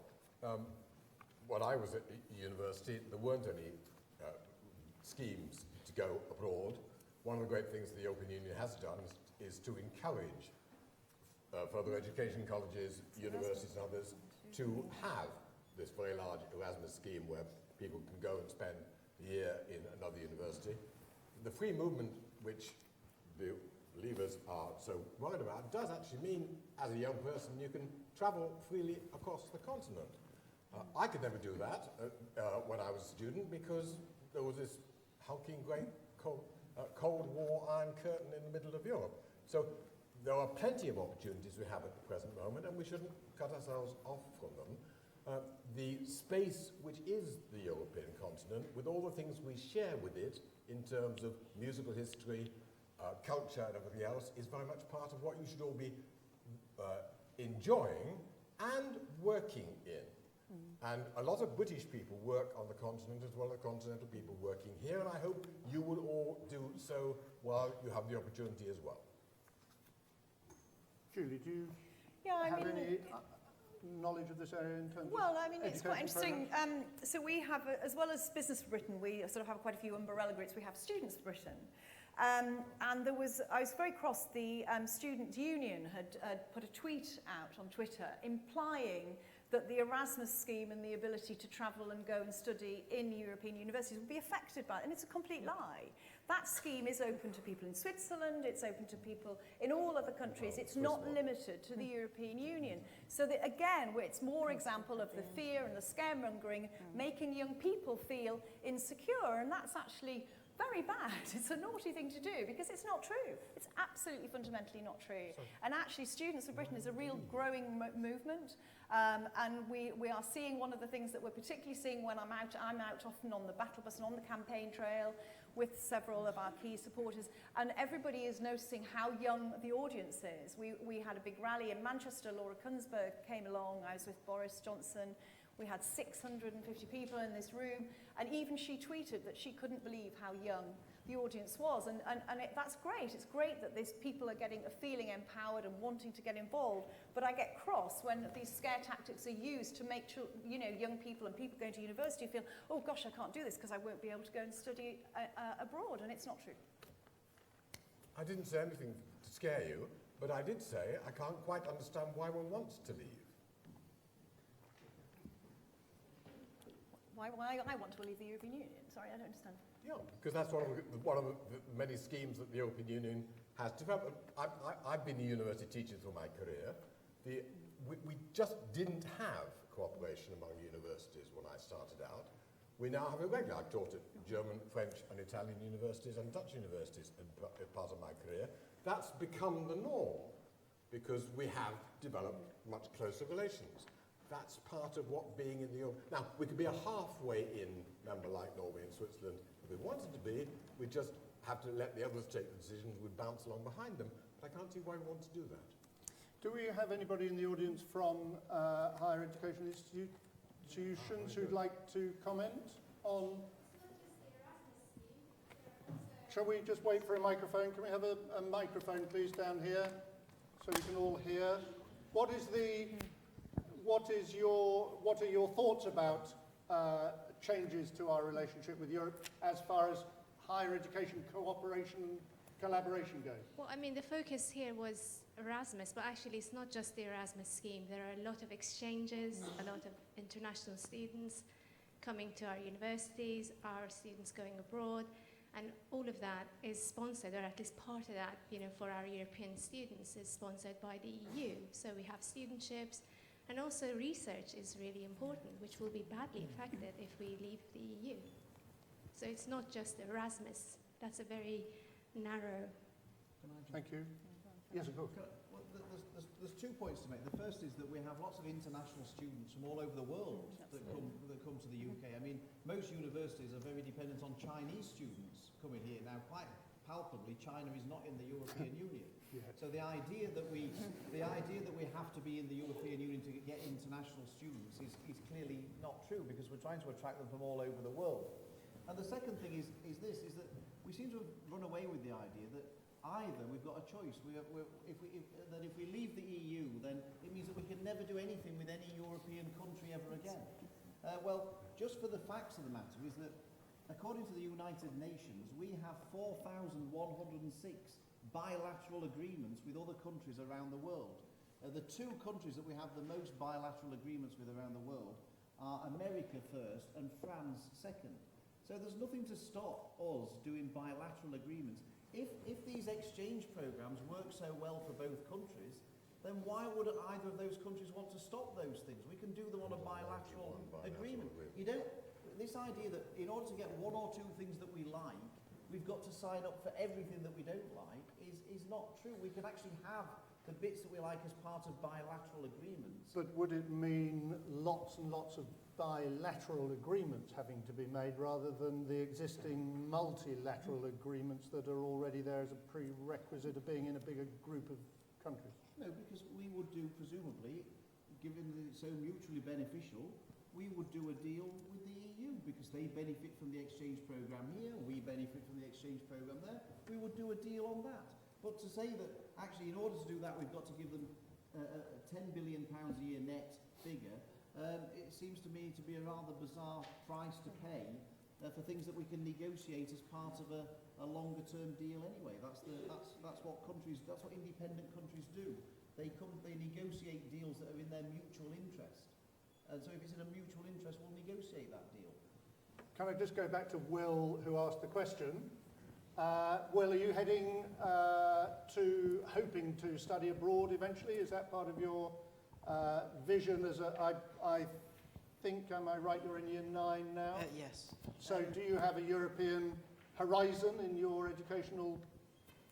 when I was at university, there weren't any schemes to go abroad. One of the great things the European Union has done is to encourage further education colleges, universities and others to have this very large Erasmus scheme where people can go and spend a year in another university. The free movement, which the Leavers are so worried about, does actually mean, as a young person, you can travel freely across the continent. I could never do that when I was a student because there was this hulking great Cold War Iron Curtain in the middle of Europe. So there are plenty of opportunities we have at the present moment, and we shouldn't cut ourselves off from them. The space which is the European continent, with all the things we share with it in terms of musical history, culture and everything else, is very much part of what you should all be enjoying and working in. And a lot of British people work on the continent as well as continental people working here, and I hope you will all do so while you have the opportunity as well. Julie, do you have any knowledge of this area in terms of Well, I mean, it's quite education interesting. So we have, as well as Business for Britain, we sort of have quite a few umbrella groups. We have Students for Britain. And I was very cross, the Student Union had put a tweet out on Twitter implying that the Erasmus scheme and the ability to travel and go and study in European universities would be affected by it, and it's a complete lie. That scheme is open to people in Switzerland, it's open to people in all other countries, it's not limited to the European Union. So that, again, it's more example of the fear and the scaremongering, making young people feel insecure, and that's actually very bad. It's a naughty thing to do because it's not true. It's absolutely fundamentally not true. And actually, Students for Britain is a real growing movement. And we are seeing one of the things that we're particularly seeing when I'm out often on the battle bus and on the campaign trail with several of our key supporters, and everybody is noticing how young the audience is. We had a big rally in Manchester. Laura Kunsberg came along. I was with Boris Johnson. We had 650 people in this room, and even she tweeted that she couldn't believe how young the audience was, and that's great. It's great that these people are feeling empowered and wanting to get involved, but I get cross when these scare tactics are used to make young people and people going to university feel, oh gosh, I can't do this because I won't be able to go and study abroad, and it's not true. I didn't say anything to scare you, but I did say I can't quite understand why one wants to leave. Why I want to leave the European Union? Sorry, I don't understand. Yeah, because that's one of the many schemes that the European Union has developed. I've been a university teacher through my career. We just didn't have cooperation among universities when I started out. We now have a regular. I've taught at German, French and Italian universities and Dutch universities as part of my career. That's become the norm because we have developed much closer relations. That's part of what being in the Europe. Now, we could be a halfway-in member like Norway and Switzerland if we wanted to be. We just have to let the others take the decisions. We bounce along behind them. But I can't see why we want to do that. Do we have anybody in the audience from higher education institutions who'd like to comment on? Shall we just wait for a microphone? Can we have a microphone, please, down here, so we can all hear? What are your thoughts about changes to our relationship with Europe as far as higher education cooperation and collaboration go? Well, I mean, the focus here was Erasmus, but actually it's not just the Erasmus scheme. There are a lot of exchanges, a lot of international students coming to our universities, our students going abroad, and all of that is sponsored, or at least part of that, for our European students is sponsored by the EU. So we have studentships, and also research is really important, which will be badly affected if we leave the EU. So it's not just Erasmus. That's a very narrow. Thank you. Yes, of course. Well, there's 2 points to make. The first is that we have lots of international students from all over the world that come to the UK. I mean, most universities are very dependent on Chinese students coming here. Now, quite palpably, China is not in the European Union. Yeah. So the idea that we have to be in the European Union to get international students is clearly not true, because we're trying to attract them from all over the world. And the second thing is that we seem to have run away with the idea that either we've got a choice. If we leave the EU, then it means that we can never do anything with any European country ever again. Well, just for the facts of the matter is that, according to the United Nations, we have 4,106 bilateral agreements with other countries around the world. The 2 countries that we have the most bilateral agreements with around the world are America first and France second. So there's nothing to stop us doing bilateral agreements. If these exchange programs work so well for both countries, then why would either of those countries want to stop those things? We can do them on a bilateral agreement. This idea that in order to get 1 or 2 things that we like, we've got to sign up for everything that we don't like is not true. We can actually have the bits that we like as part of bilateral agreements. But would it mean lots and lots of bilateral agreements having to be made rather than the existing multilateral agreements that are already there as a prerequisite of being in a bigger group of countries? No, because we would do, presumably, given that it's so mutually beneficial, we would do a deal with the EU because they benefit from the exchange programme here, we benefit from the exchange programme there. We would do a deal on that. But to say that, actually, in order to do that, we've got to give them £10 billion a year net figure, it seems to me to be a rather bizarre price to pay for things that we can negotiate as part of a longer-term deal anyway. That's what independent countries do. They negotiate deals that are in their mutual interest. And so if it's in a mutual interest, we'll negotiate that deal. Can I just go back to Will, who asked the question? Will, are you heading hoping to study abroad eventually? Is that part of your vision I think, am I right, you're in year 9 now? Yes. So do you have a European horizon in your educational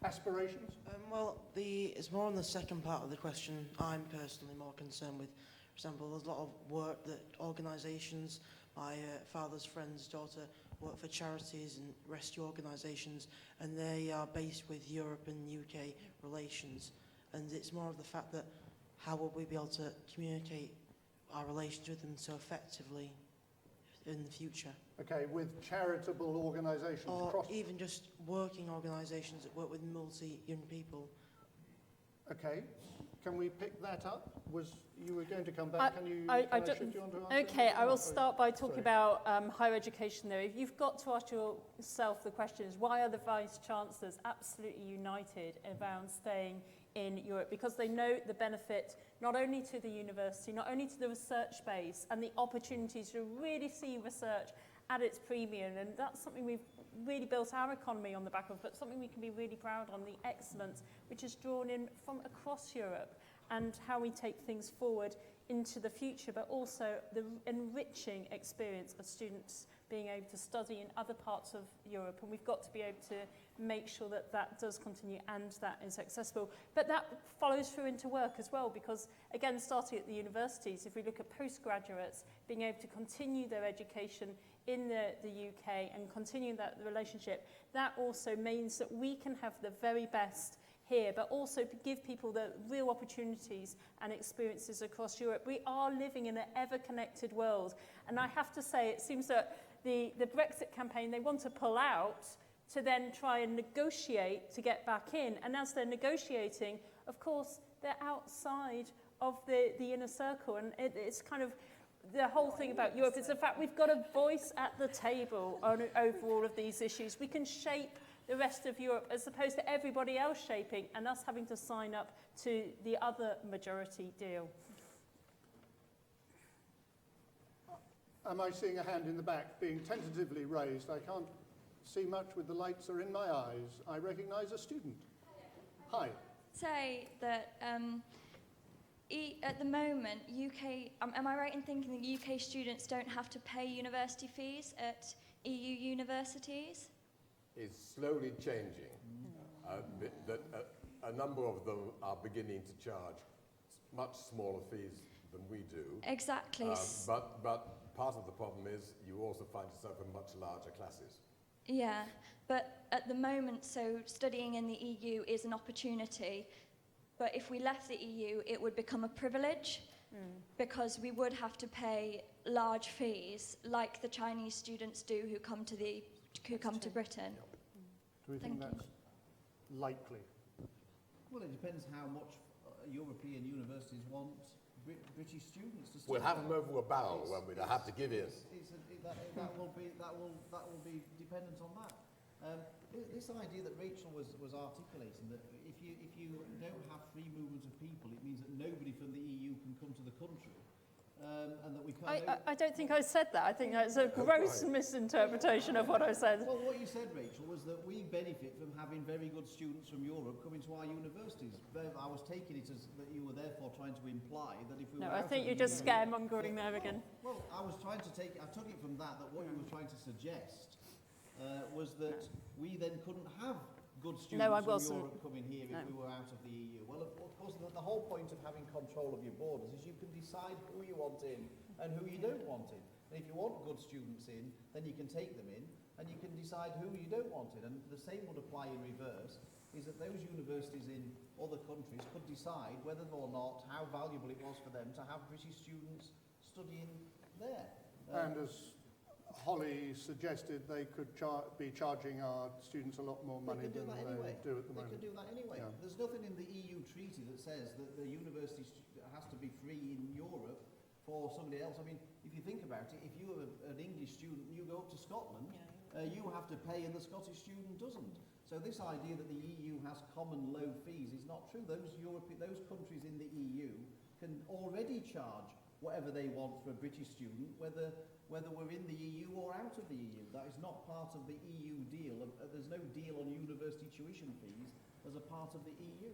aspirations? Well, it's more on the second part of the question I'm personally more concerned with. For example, there's a lot of work that organisations, my father's friend's daughter, work for charities and rescue organisations, and they are based with Europe and UK relations. And it's more of the fact that how will we be able to communicate our relations with them so effectively in the future? Okay, with charitable organisations? Or even just working organisations that work with multi-young people. Okay, can we pick that up? You were going to come back, can I shift you on to answer? Okay, I will start by talking about higher education though. If you've got to ask yourself the question is, why are the Vice-Chancellors absolutely united around staying in Europe? Because they know the benefit not only to the university, not only to the research base and the opportunities to really see research at its premium, and that's something we've really built our economy on the back of, but something we can be really proud on, the excellence which is drawn in from across Europe and how we take things forward into the future, but also the enriching experience of students being able to study in other parts of Europe, and we've got to be able to make sure that that does continue and that is accessible. But that follows through into work as well, because again, starting at the universities, if we look at postgraduates being able to continue their education in the UK and continue that relationship, that also means that we can have the very best here, but also give people the real opportunities and experiences across Europe. We are living in an ever-connected world, and I have to say, it seems that the Brexit campaign, they want to pull out to then try and negotiate to get back in, and as they're negotiating, of course, they're outside of the inner circle, and it's kind of the whole thing about Europe is the fact we've got a voice at the table over all of these issues. We can shape the rest of Europe as opposed to everybody else shaping and us having to sign up to the other majority deal. Am I seeing a hand in the back being tentatively raised? I can't see much with the lights are in my eyes. I recognise a student. Hi. Say that at the moment, am I right in thinking that UK students don't have to pay university fees at EU universities? Is slowly changing. A number of them are beginning to charge much smaller fees than we do. Exactly. But part of the problem is you also find yourself in much larger classes. Yeah, but at the moment, so studying in the EU is an opportunity. But if we left the EU, it would become a privilege because we would have to pay large fees, like the Chinese students do who come to Britain. Do we think that's likely? Well, it depends how much European universities want British students to study. We'll have them over a barrel when we have to give in. That will be dependent on that. This idea that Rachael was articulating, that if you don't have free movement of people, it means that nobody from the EU can come to the country, and that we can't. I don't think I said that. I think that's a gross misinterpretation of what I said. Well, what you said, Rachael, was that we benefit from having very good students from Europe coming to our universities. I was taking it as that you were therefore trying to imply that if we were I think you're just scaremongering there again. Well, I took it from that what you were trying to suggest was that we then couldn't have good students from Europe coming here if we were out of the EU. Well, of course, the whole point of having control of your borders is you can decide who you want in and who you don't want in. And if you want good students in, then you can take them in, and you can decide who you don't want in. And the same would apply in reverse, is that those universities in other countries could decide whether or not how valuable it was for them to have British students studying there. And as Holly suggested, they could be charging our students a lot more money than they do at the moment. They can do that anyway. Yeah. There's nothing in the EU treaty that says that the university has to be free in Europe for somebody else. I mean, if you think about it, if you are an English student and you go up to Scotland, you have to pay and the Scottish student doesn't. So this idea that the EU has common low fees is not true. Those countries in the EU can already charge whatever they want for a British student, whether we're in the EU or out of the EU. That is not part of the EU deal. There's no deal on university tuition fees as a part of the EU.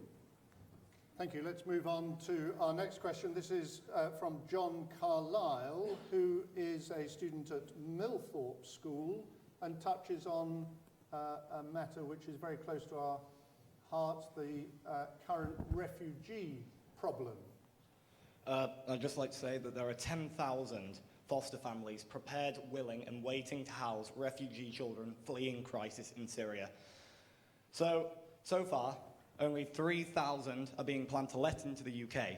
Thank you. Let's move on to our next question. This is from John Carlyle, who is a student at Millthorpe School and touches on a matter which is very close to our hearts, the current refugee problem. I'd just like to say that there are 10,000 foster families prepared, willing and waiting to house refugee children fleeing crisis in Syria. So far, only 3,000 are being planned to let into the UK.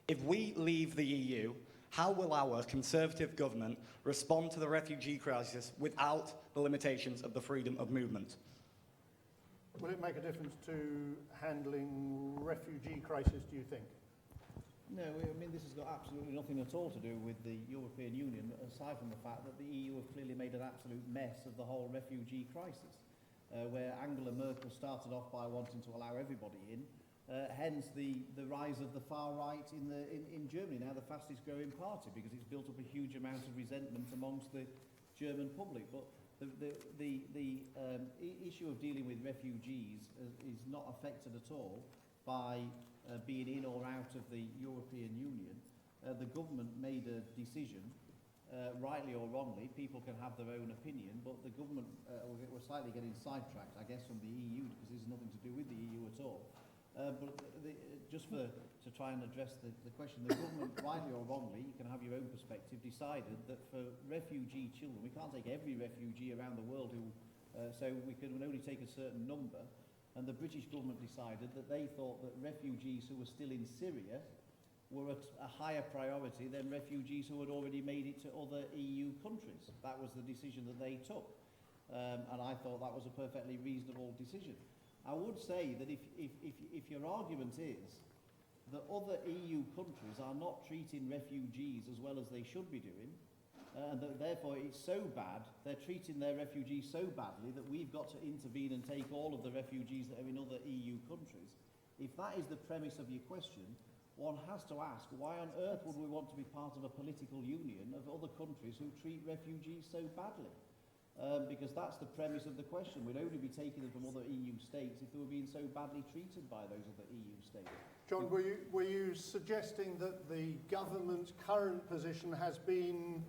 If we leave the EU, how will our Conservative government respond to the refugee crisis without the limitations of the freedom of movement? Will it make a difference to handling refugee crisis, do you think? No, I mean, this has got absolutely nothing at all to do with the European Union, aside from the fact that the EU have clearly made an absolute mess of the whole refugee crisis, where Angela Merkel started off by wanting to allow everybody in, hence the rise of the far right in Germany, now the fastest growing party, because it's built up a huge amount of resentment amongst the German public. But the issue of dealing with refugees is not affected at all by being in or out of the European Union. The government made a decision, rightly or wrongly. People can have their own opinion, but the government, we're slightly getting sidetracked, I guess, from the EU, because this has nothing to do with the EU at all. To try and address the question, the government, rightly or wrongly, you can have your own perspective, decided that for refugee children, we can't take every refugee around the world so we can only take a certain number. And the British government decided that they thought that refugees who were still in Syria were at a higher priority than refugees who had already made it to other EU countries. That was the decision that they took. And I thought that was a perfectly reasonable decision. I would say that if your argument is that other EU countries are not treating refugees as well as they should be doing, and that therefore it's so bad, they're treating their refugees so badly that we've got to intervene and take all of the refugees that are in other EU countries. If that is the premise of your question, one has to ask, why on earth would we want to be part of a political union of other countries who treat refugees so badly? Because that's the premise of the question. We'd only be taking them from other EU states if they were being so badly treated by those other EU states. John, were you suggesting that the government's current position has been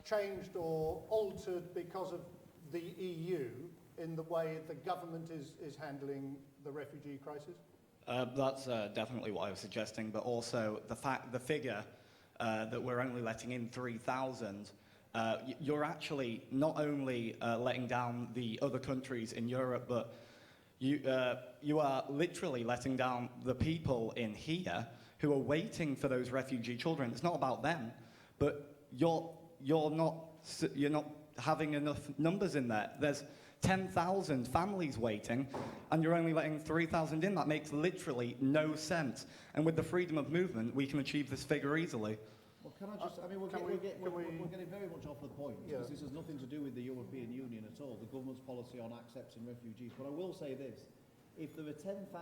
changed or altered because of the EU in the way the government is handling the refugee crisis? That's definitely what I was suggesting, but also the figure that we're only letting in 3,000. You're actually not only letting down the other countries in Europe, but you are literally letting down the people in here who are waiting for those refugee children. It's not about them, but you're not having enough numbers in there. There's 10,000 families waiting, and you're only letting 3,000 in. That makes literally no sense. And with the freedom of movement, we can achieve this figure easily. Well, can I just, I mean, we're getting very much off the point, because this has nothing to do with the European Union at all, the government's policy on accepting refugees. But I will say this, if there are 10,000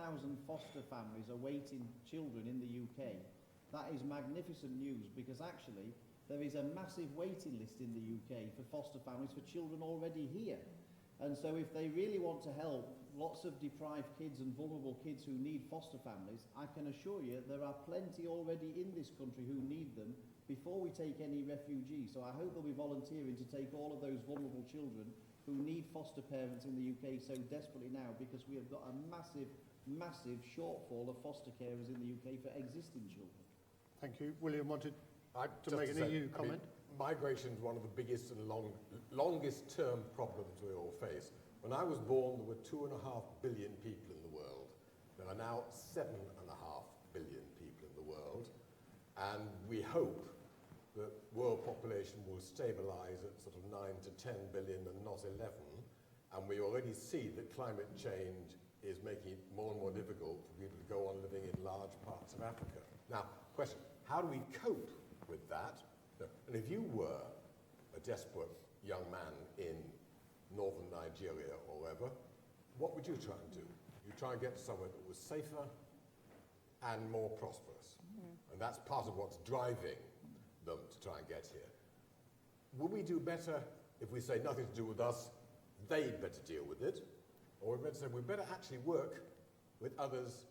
foster families awaiting children in the UK, that is magnificent news, because actually there is a massive waiting list in the UK for foster families for children already here. And so if they really want to help lots of deprived kids and vulnerable kids who need foster families, I can assure you there are plenty already in this country who need them before we take any refugees. So I hope they'll be volunteering to take all of those vulnerable children who need foster parents in the UK so desperately now, because we have got a massive, massive shortfall of foster carers in the UK for existing children. Thank you. William wanted to make an EU comment. Migration is one of the biggest and longest term problems we all face. When I was born, there were 2.5 billion people in the world. There are now 7.5 billion people in the world. And we hope that world population will stabilize at sort of 9 to 10 billion and not 11. And we already see that climate change is making it more and more difficult for people to go on living in large parts of Africa. Now, question, how do we cope with that? And if you were a desperate young man in northern Nigeria or wherever, what would you try and do? You try and get to somewhere that was safer and more prosperous. And that's part of what's driving them to try and get here. Would we do better if we say nothing to do with us, they'd better deal with it? Or we'd better say we'd better actually work with others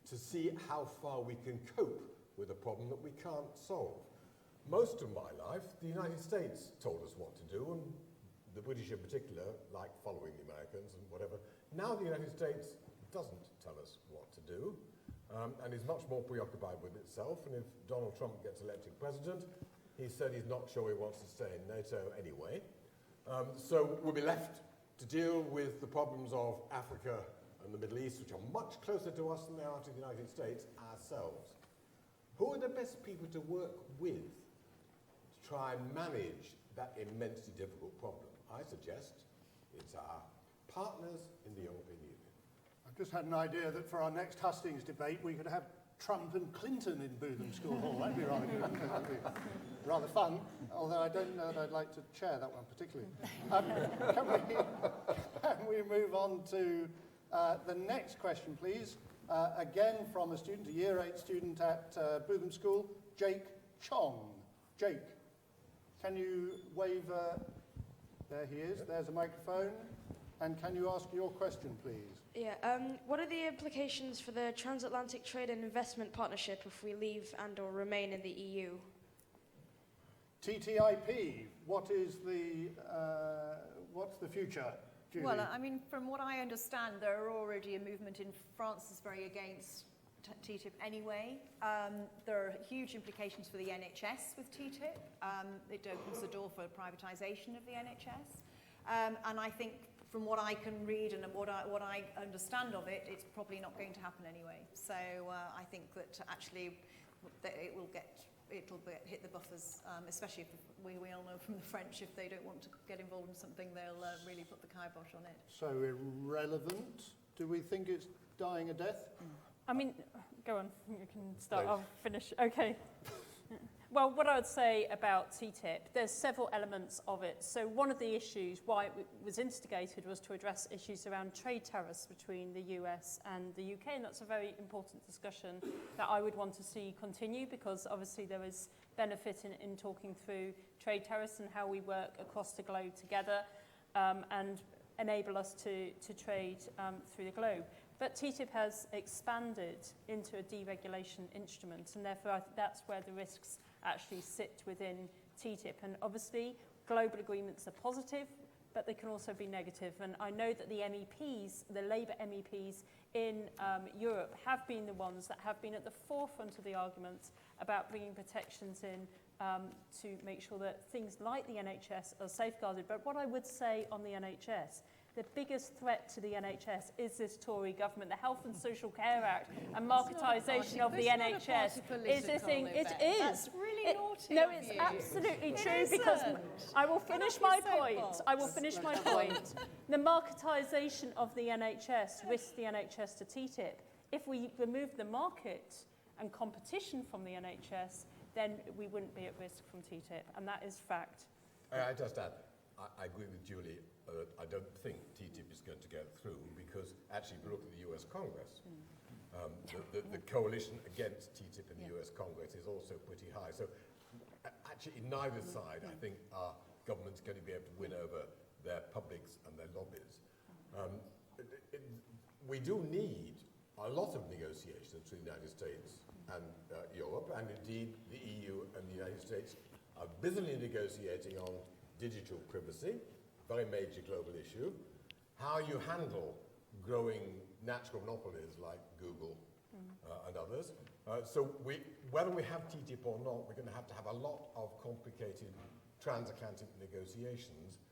to see how far we can cope with a problem that we can't solve? Most of my life, the United States told us what to do, and the British in particular like following the Americans and whatever. Now the United States doesn't tell us what to do, and is much more preoccupied with itself. And if Donald Trump gets elected president, he said he's not sure he wants to stay in NATO anyway. So we'll be left to deal with the problems of Africa and the Middle East, which are much closer to us than they are to the United States, ourselves. Who are the best people to work with to try and manage that immensely difficult problem? I suggest it's our partners in the European Union. I've just had an idea that for our next hustings debate, we could have Trump and Clinton in Bootham School Hall. That'd be rather good. That'd be rather fun, although I don't know that I'd like to chair that one particularly. Can we move on to the next question, please? Again, from a student, a Year 8 student at Bootham School, Jake Chong. Jake, can you wave? There he is. There's a microphone. And can you ask your question, please? Yeah. What are the implications for the Transatlantic Trade and Investment Partnership if we leave and/or remain in the EU? TTIP. What is the what's the future? Julie? Well, I mean, from what I understand, there are already a movement in France that's very against TTIP anyway. There are huge implications for the NHS with TTIP. It opens the door for privatisation of the NHS. And I think from what I can read and what I understand of it, it's probably not going to happen anyway. So I think that actually it'll hit the buffers, especially if we all know from the French, if they don't want to get involved in something, they'll really put the kibosh on it. So irrelevant. Do we think it's dying a death? I mean, go on, you can start, I'll finish. Okay. Well, what I would say about TTIP, there's several elements of it. So one of the issues why it was instigated was to address issues around trade tariffs between the US and the UK, and that's a very important discussion that I would want to see continue, because obviously there is benefit in talking through trade tariffs and how we work across the globe together and enable us to trade through the globe. But TTIP has expanded into a deregulation instrument, and therefore that's where the risks actually sit within TTIP. And obviously, global agreements are positive, but they can also be negative. And I know that the MEPs, the Labour MEPs in Europe, have been the ones that have been at the forefront of the arguments about bringing protections in to make sure that things like the NHS are safeguarded. But what I would say on the NHS, the biggest threat to the NHS is this Tory government. The Health and Social Care Act and marketisation of the NHS is a thing. It is. That's really naughty. No, it's absolutely true, because I will finish my point. I will finish my point. The marketisation of the NHS risks the NHS to TTIP. If we remove the market and competition from the NHS, then we wouldn't be at risk from TTIP, and that is fact. I just add, I agree with Julie. I don't think TTIP is going to go through, because actually, if you look at the US Congress, the coalition against TTIP in the US Congress is also pretty high. So actually, in neither side, I think our government's going to be able to win over their publics and their lobbies. We do need a lot of negotiations between the United States and Europe, and indeed the EU and the United States are busily negotiating on digital privacy, very major global issue, how you handle growing natural monopolies like Google and others. So whether we have TTIP or not, we're going to have a lot of complicated transatlantic negotiations.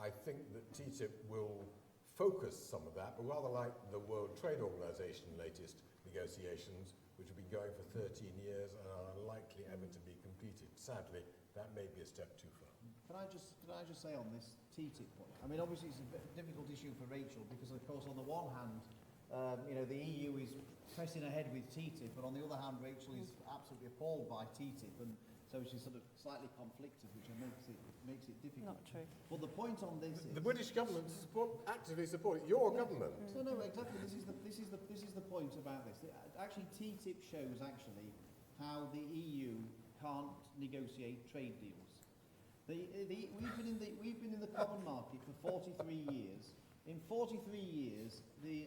I think that TTIP will focus some of that, but rather like the World Trade Organization latest negotiations, which have been going for 13 years and are unlikely ever to be completed. Sadly, that may be a step too far. Can I just say on this TTIP point? I mean, obviously it's a difficult issue for Rachel, because of course on the one hand, the EU is pressing ahead with TTIP, but on the other hand, Rachel is absolutely appalled by TTIP, and so she's sort of slightly conflicted, which makes it difficult. Not true. But the point on this is the British government actively supports your government. No, exactly. This is the point about this. Actually, TTIP shows how the EU can't negotiate trade deals. We've been in the common market for 43 years. In 43 years, the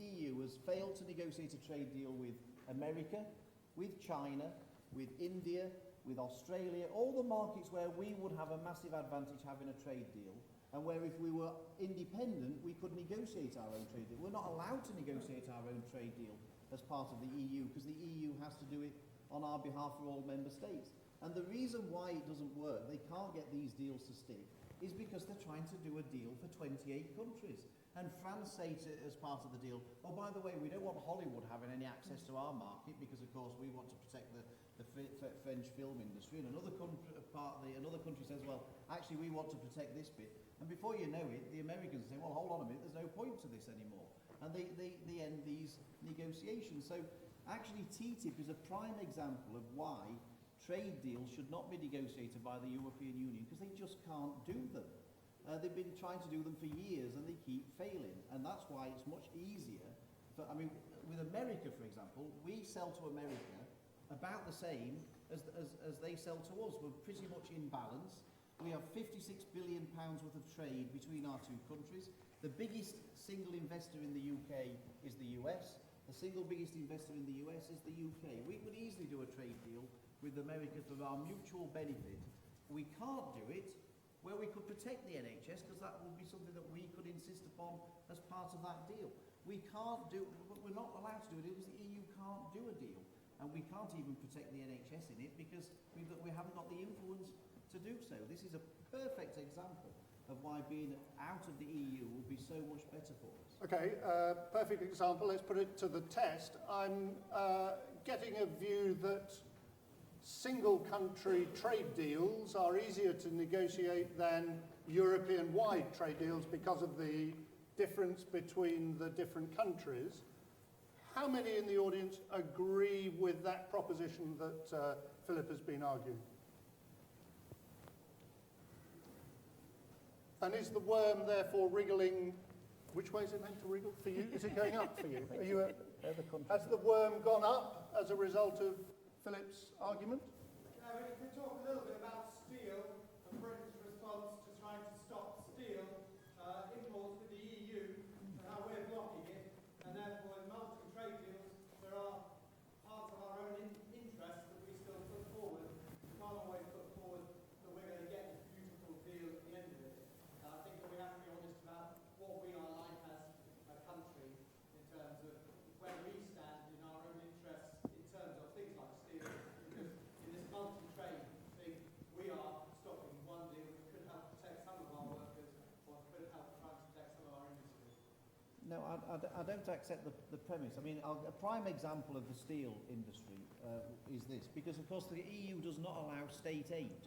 EU has failed to negotiate a trade deal with America, with China, with India, with Australia, all the markets where we would have a massive advantage having a trade deal, and where if we were independent, we could negotiate our own trade deal. We're not allowed to negotiate our own trade deal as part of the EU, because the EU has to do it on our behalf for all member states. And the reason why it doesn't work, they can't get these deals to stick, is because they're trying to do a deal for 28 countries. And France say as part of the deal, oh, by the way, we don't want Hollywood having any access to our market, because, of course, we want to protect the French film industry. And another country says, well, actually, we want to protect this bit. And before you know it, the Americans say, well, hold on a minute, there's no point to this anymore. And they end these negotiations. So actually, TTIP is a prime example of why trade deals should not be negotiated by the European Union, because they just can't do them. They've been trying to do them for years and they keep failing. And that's why it's much easier. With America, for example, we sell to America about the same as they sell to us. We're pretty much in balance. We have £56 billion worth of trade between our two countries. The biggest single investor in the UK is the US. The single biggest investor in the US is the UK. We could easily do a trade deal with America for our mutual benefit. We can't do it where we could protect the NHS, because that would be something that we could insist upon as part of that deal. We're not allowed to do it because the EU can't do a deal. And we can't even protect the NHS in it because we haven't got the influence to do so. This is a perfect example of why being out of the EU will be so much better for us. Okay, perfect example. Let's put it to the test. I'm getting a view that single country trade deals are easier to negotiate than European-wide trade deals because of the difference between the different countries. How many in the audience agree with that proposition that Philip has been arguing? And is the worm therefore wriggling? Which way is it meant to wriggle for you? Is it going up for you? Has the worm gone up as a result of Philip's argument? We could talk a little bit about steel and Britain's response to trying to stop steel imports with the EU and how we're blocking it, and therefore in multiple trade deals there are parts of our own interests that we still put forward. We can't always put forward that we're going to get a beautiful deal at the end of it. I think that we have to be honest about what we are like as a country in terms of where we stand in our own interests in terms of things like steel, because in this multi-trade thing we are stopping one deal that could help protect some of our workers or could help try and protect some of our industry. No, I don't accept the premise. I mean, a prime example of the steel industry is this, because of course the EU does not allow state aid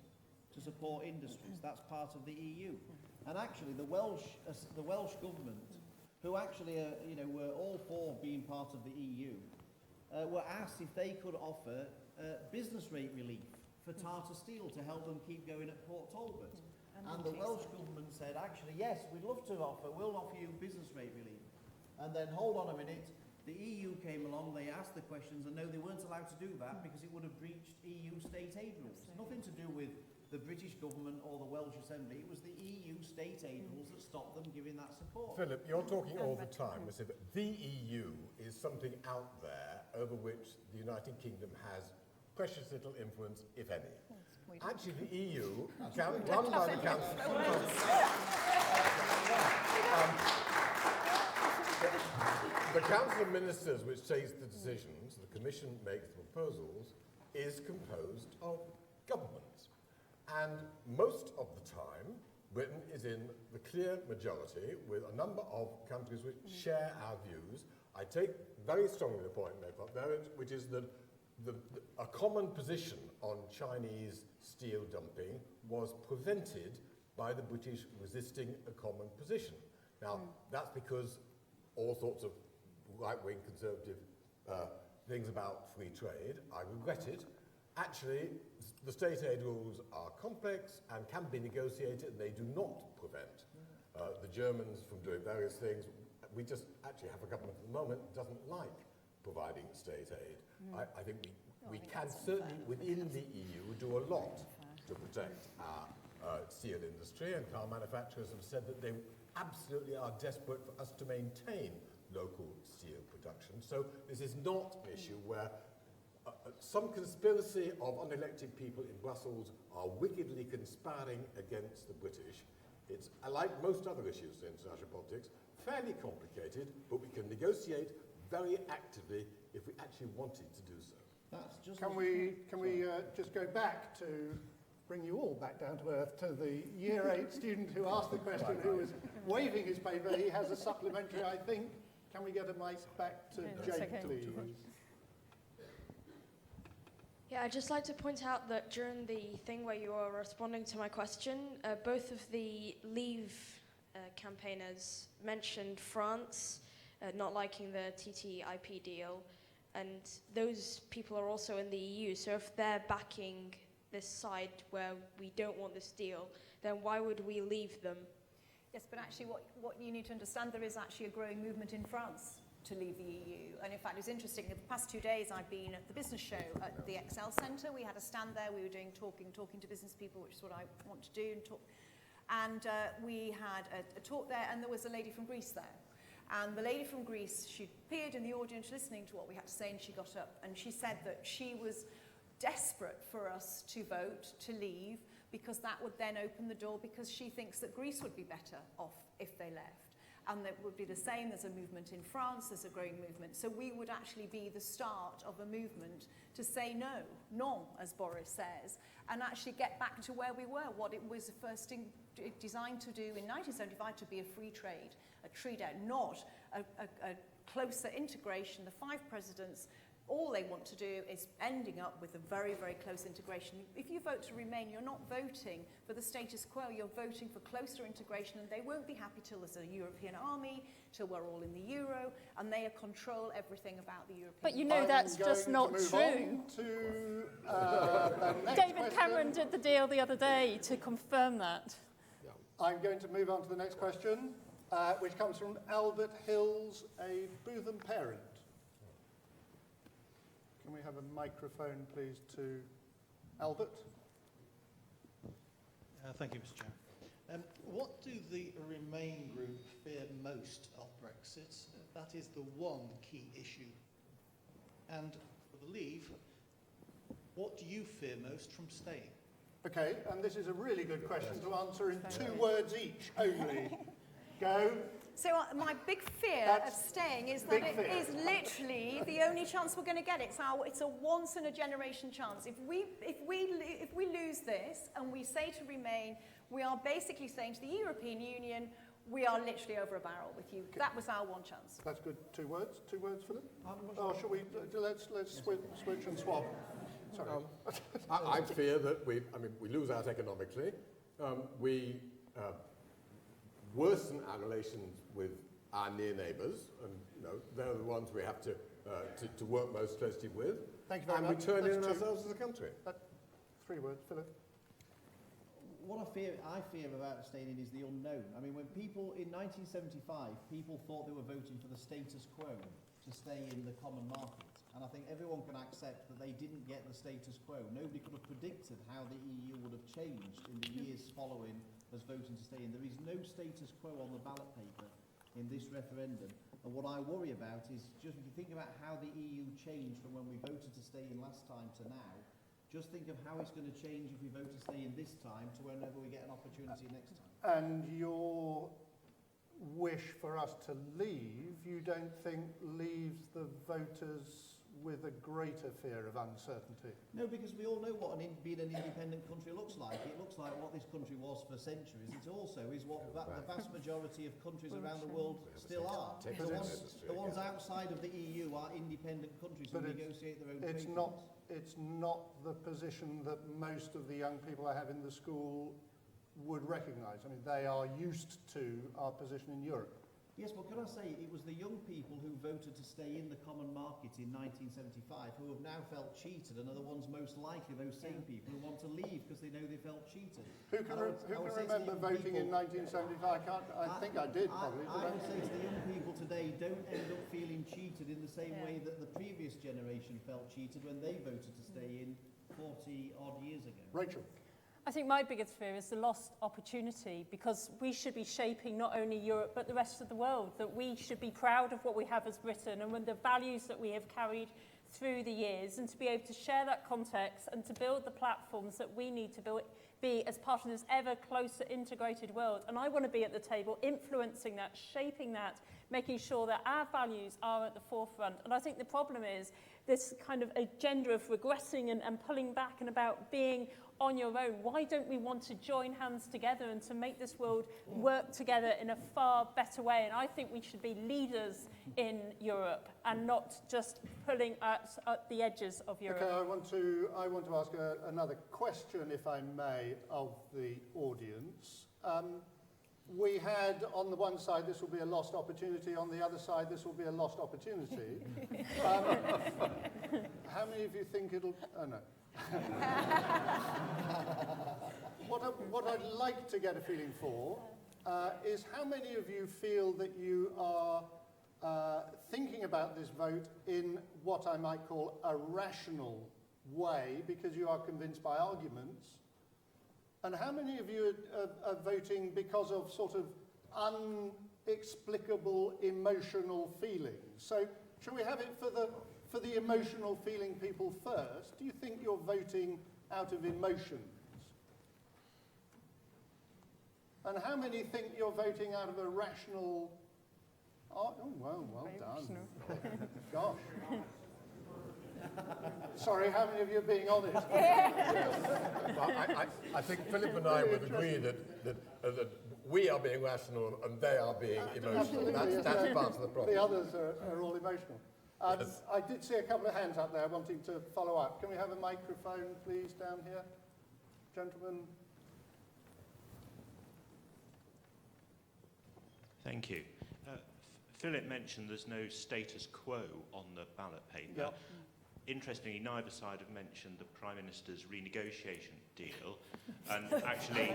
to support industries. That's part of the EU. And actually the Welsh government, who actually were all for being part of the EU, were asked if they could offer business rate relief for Tata Steel to help them keep going at Port Talbot. And the Welsh government said, actually, yes, we'd love to we'll offer you business rate relief. And then, hold on a minute, the EU came along, they asked the questions, and no, they weren't allowed to do that because it would have breached EU state aid rules. Nothing to do with the British government or the Welsh Assembly. It was the EU state aid rules that stopped them giving that support. Philip, you're talking all the time as if the EU is something out there over which the United Kingdom has precious little influence, if any. Actually, the EU, run by the Council... The Council of Ministers, which takes the decisions, the Commission makes the proposals, is composed of governments. And most of the time, Britain is in the clear majority with a number of countries which share our views. I take very strongly the point made by Barrett, which is that a common position on Chinese steel dumping was prevented by the British resisting a common position. Now, that's because all sorts of right-wing conservative things about free trade, I regret it. Actually, the state aid rules are complex and can be negotiated, and they do not prevent the Germans from doing various things. We just actually have a government at the moment that doesn't like providing state aid. I think we can certainly, within the EU, do a lot to protect our steel industry, and car manufacturers have said that they absolutely are desperate for us to maintain local steel production. So this is not an issue where some conspiracy of unelected people in Brussels are wickedly conspiring against the British. It's, like most other issues in international politics, fairly complicated, but we can negotiate very actively if we actually wanted to do so. That's just can we just go back to bring you all back down to earth to the Year 8 student who asked the question, who was waving his paper. He has a supplementary, I think. Can we get a mic back to Jake, please? Yeah, I'd just like to point out that during the thing where you were responding to my question, both of the Leave campaigners mentioned France not liking the TTIP deal, and those people are also in the EU, so if they're backing this side where we don't want this deal, then why would we leave them? Yes, but actually what you need to understand, there is actually a growing movement in France to leave the EU. And in fact, it's interesting, in the past 2 days I've been at the business show at the Excel Centre. We had a stand there, we were doing talking to business people, which is what I want to do, and talk. And we had a talk there, and there was a lady from Greece there. And the lady from Greece, she appeared in the audience listening to what we had to say, and she got up and she said that she was desperate for us to vote to leave, because that would then open the door, because she thinks that Greece would be better off if they left. And that would be the same. There's a movement in France, there's a growing movement. So we would actually be the start of a movement to say no, non, as Boris says, and actually get back to where we were, what it was first designed to do in 1975, to be a free trade, a trade out, not a closer integration. The 5 presidents all they want to do is ending up with a very, very close integration. If you vote to remain, you're not voting for the status quo, you're voting for closer integration, and they won't be happy till there's a European army, till we're all in the euro, and they control everything about the European But you know that's just not true. David Cameron did the deal the other day to confirm that. I'm going to move on to the next question, which comes from Albert Hills, a Bootham parent. Can we have a microphone, please, to Albert? Thank you, Mr. Chairman. What do the Remain group fear most of Brexit? That is the one key issue. And for the Leave, what do you fear most from staying? Okay, and this is a really good question to answer in 2 words each only. Go. So my big fear of staying is that it is literally the only chance we're going to get. It's a once in a generation chance. If we lose this and we say to Remain, we are basically saying to the European Union, we are literally over a barrel with you. That was our one chance. That's good. 2 words. 2 words, Philip. Or shall we? Let's switch and swap. Sorry. I fear that we lose out economically. We worsen our relations with our near neighbours, and they're the ones we have to work most closely with. Thank you very much. And we turn in ourselves as a country. 3 words, Philip. What I fear about staying in is the unknown. I mean, when people, in 1975, people thought they were voting for the status quo to stay in the common market. And I think everyone can accept that they didn't get the status quo. Nobody could have predicted how the EU would have changed in the years following us voting to stay in. There is no status quo on the ballot paper in this referendum. And what I worry about is, just if you think about how the EU changed from when we voted to stay in last time to now, just think of how it's going to change if we vote to stay in this time to whenever we get an opportunity next time. And your wish for us to leave, you don't think leaves the voters with a greater fear of uncertainty? No, because we all know what being an independent country looks like. It looks like what this country was for centuries. It also is what the vast majority of countries around the world still are. The ones outside of the EU are independent countries who negotiate their own trade deals. It's not the position that most of the young people I have in the school would recognise. I mean, they are used to our position in Europe. Yes, but can I say, it was the young people who voted to stay in the common market in 1975 who have now felt cheated, and are the ones most likely, those same people, who want to leave because they know they felt cheated. Who can remember voting in 1975? I think I did, probably. I would say to the young people today, don't end up feeling cheated in the same way that the previous generation felt cheated when they voted to stay in 40-odd years ago. Rachel. I think my biggest fear is the lost opportunity, because we should be shaping not only Europe but the rest of the world, that we should be proud of what we have as Britain and with the values that we have carried through the years, and to be able to share that context and to build the platforms that we need to be as part of this ever closer integrated world. And I want to be at the table influencing that, shaping that, making sure that our values are at the forefront. And I think the problem is this kind of agenda of regressing and pulling back and about being on your own. Why don't we want to join hands together and to make this world work together in a far better way? And I think we should be leaders in Europe and not just pulling at the edges of Europe. Okay, I want to ask another question, if I may, of the audience. We had, on the one side, this will be a lost opportunity. On the other side, this will be a lost opportunity. How many of you think it'll... Oh, no. What I'd like to get a feeling for is how many of you feel that you are thinking about this vote in what I might call a rational way, because you are convinced by arguments, and how many of you are voting because of sort of unexplicable emotional feelings? So shall we have it for the emotional feeling people first? Do you think you're voting out of emotions? And how many think you're voting out of a rational... Oh, well done. Gosh. Sorry, how many of you are being honest? Well, I think Philip and I would agree that we are being rational and they are being emotional. That's part of the problem. The others are all emotional. Yes. I did see a couple of hands up there wanting to follow up. Can we have a microphone, please, down here? Gentlemen. Thank you. Philip mentioned there's no status quo on the ballot paper. Yep. Interestingly, neither side have mentioned the Prime Minister's renegotiation deal, and actually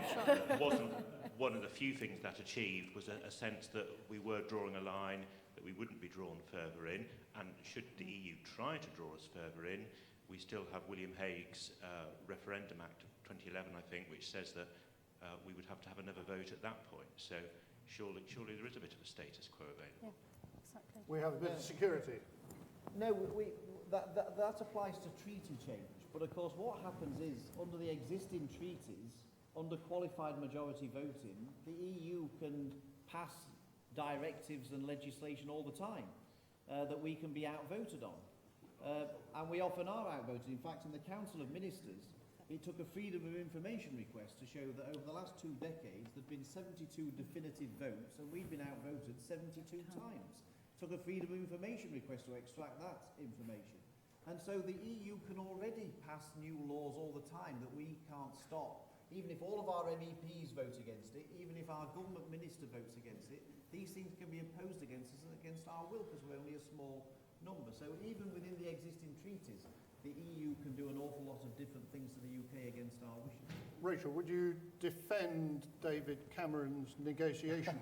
wasn't one of the few things that achieved was a sense that we were drawing a line that we wouldn't be drawn further in, and should the EU try to draw us further in, we still have William Hague's Referendum Act of 2011, I think, which says that we would have to have another vote at that point. So surely there is a bit of a status quo available. Yeah, exactly. We have a bit of security. No, that applies to treaty change. But of course, what happens is, under the existing treaties, under qualified majority voting, the EU can pass directives and legislation all the time that we can be outvoted on. And we often are outvoted. In fact, in the Council of Ministers, it took a Freedom of Information request to show that over the last 2 decades, there have been 72 definitive votes, and we've been outvoted 72 times. It took a Freedom of Information request to extract that information. And so the EU can already pass new laws all the time that we can't stop. Even if all of our MEPs vote against it, even if our government minister votes against it, these things can be imposed against us and against our will because we're only a small number. So even within the existing treaties, the EU can do an awful lot of different things to the UK against our wishes. Rachel, would you defend David Cameron's negotiation?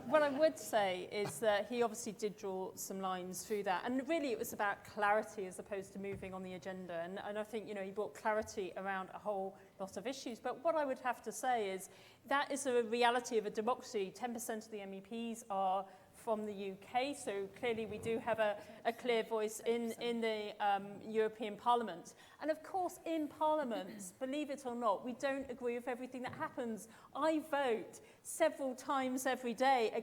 What I would say is that he obviously did draw some lines through that, and really it was about clarity as opposed to moving on the agenda, and I think, you know, he brought clarity around a whole lot of issues. But what I would have to say is that is a reality of a democracy. 10% of the MEPs are from the UK, so clearly we do have a clear voice in the European Parliament. And of course, in Parliament, believe it or not, we don't agree with everything that happens. I vote several times every day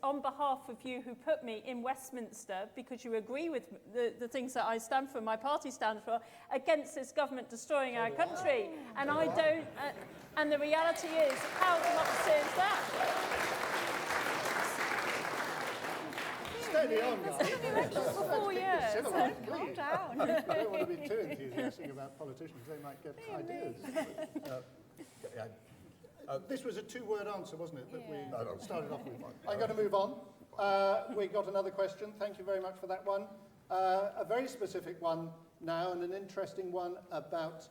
on behalf of you who put me in Westminster, because you agree with the things that I stand for, my party stands for, against this government destroying our country. And I don't, and the reality is, how democracy is that? Steady on, guys. It's been elections for 4 years. Calm down. I don't want to be too enthusiastic about politicians. They might get ideas. This was a 2-word answer, wasn't it, that we started off with? I'm going to move on. We got another question. Thank you very much for that one. A very specific one now, and an interesting one about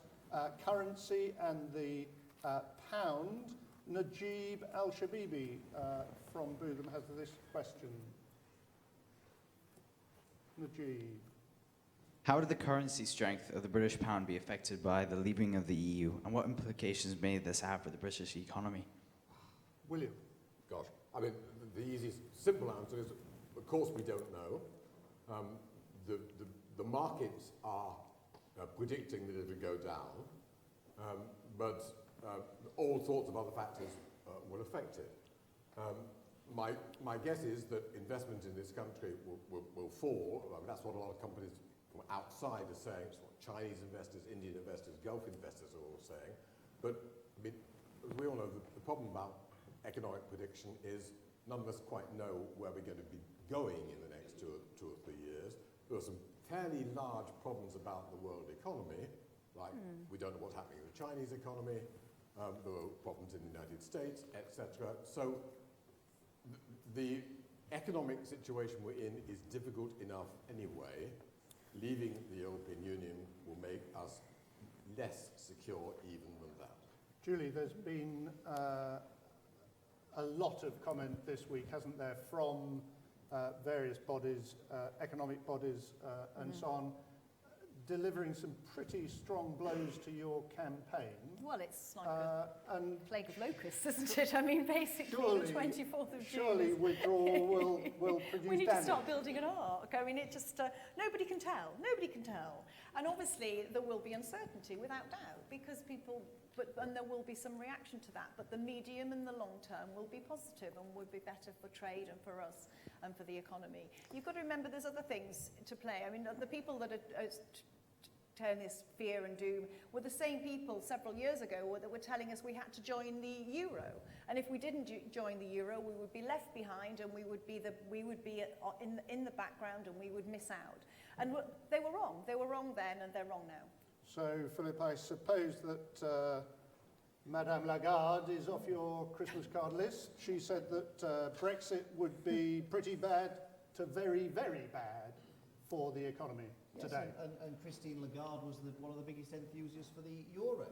currency and the pound. Najib Al-Shabibi from Bootham has this question. Najib. How would the currency strength of the British pound be affected by the leaving of the EU, and what implications may this have for the British economy? William. Gosh, I mean, the easy, simple answer is, of course, we don't know. The markets are predicting that it will go down, but all sorts of other factors will affect it. My guess is that investment in this country will fall. I mean, that's what a lot of companies from outside are saying. It's what Chinese investors, Indian investors, Gulf investors are all saying. But I mean, as we all know, the problem about economic prediction is none of us quite know where we're going to be going in the next two or 3 years. There are some fairly large problems about the world economy, like we don't know what's happening in the Chinese economy. There are problems in the United States, etc. So the economic situation we're in is difficult enough anyway. Leaving the European Union will make us less secure even than that. Julie, there's been a lot of comment this week, hasn't there, from various bodies, economic bodies and so on, delivering some pretty strong blows to your campaign. Well, it's like a plague of locusts, isn't it? I mean, basically, surely, the 24th of June. Surely withdrawal will produce We need damage. to start building an ark. I mean, it just, nobody can tell. Nobody can tell. And obviously, there will be uncertainty, without doubt, because people, and there will be some reaction to that. But the medium and the long term will be positive and will be better for trade and for us and for the economy. You've got to remember there's other things to play. I mean, the people that are turn this fear and doom were the same people several years ago that were telling us we had to join the euro. And if we didn't join the euro, we would be left behind, and we would be in the background, and we would miss out. And they were wrong. They were wrong then, and they're wrong now. So, Philip, I suppose that Madame Lagarde is off your Christmas card list. She said that Brexit would be pretty bad to very, very bad for the economy today. Yes, and Christine Lagarde was one of the biggest enthusiasts for the euro,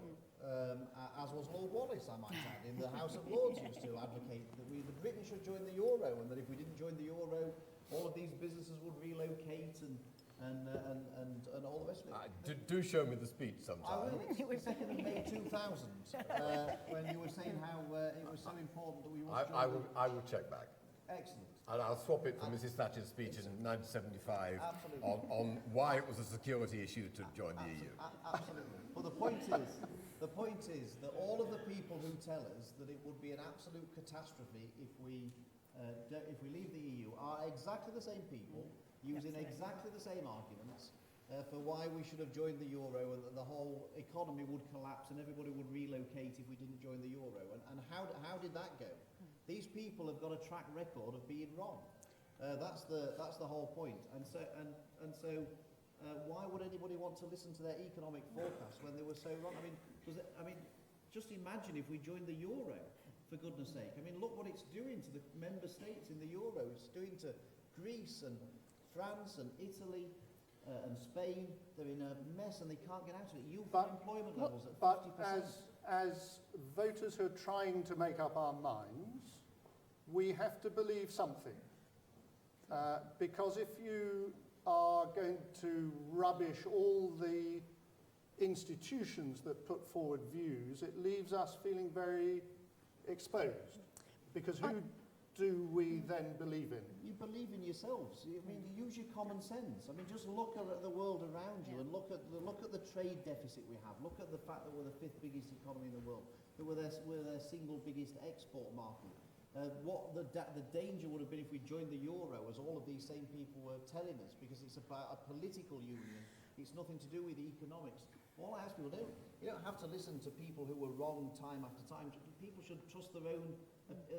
as was Lord Wallace, I might add, in the House of Lords, used to advocate that the Britain should join the euro, and that if we didn't join the euro, all of these businesses would relocate and all the rest of it. Do show me the speech sometime. I will. It was 2nd of May 2000, when you were saying how it was so important that we want to join I will check back. Excellent. And I'll swap it for Mrs. Thatcher's speech in 1975 on why it was a security issue to join the EU. Absolutely. But the point is that all of the people who tell us that it would be an absolute catastrophe if we leave the EU are exactly the same people using exactly the same arguments for why we should have joined the euro, and that the whole economy would collapse and everybody would relocate if we didn't join the euro. And how did that go? These people have got a track record of being wrong. That's the whole point. And so why would anybody want to listen to their economic forecasts when they were so wrong? Just imagine if we joined the euro, for goodness sake. I mean, look what it's doing to the member states in the euro. It's doing to Greece and France and Italy and Spain. They're in a mess and they can't get out of it. You've got employment levels at 50%. But as voters who are trying to make up our minds, we have to believe something. Because if you are going to rubbish all the institutions that put forward views, it leaves us feeling very exposed. Because who do we then believe in? You believe in yourselves. I mean, use your common sense. I mean, just look at the world around you and look at the trade deficit we have. Look at the fact that we're the 5th biggest economy in the world, that we're their single biggest export market. What the danger would have been if we joined the euro, as all of these same people were telling us, because it's about a political union. It's nothing to do with the economics. All I ask people to do, you don't have to listen to people who were wrong time after time. People should trust their own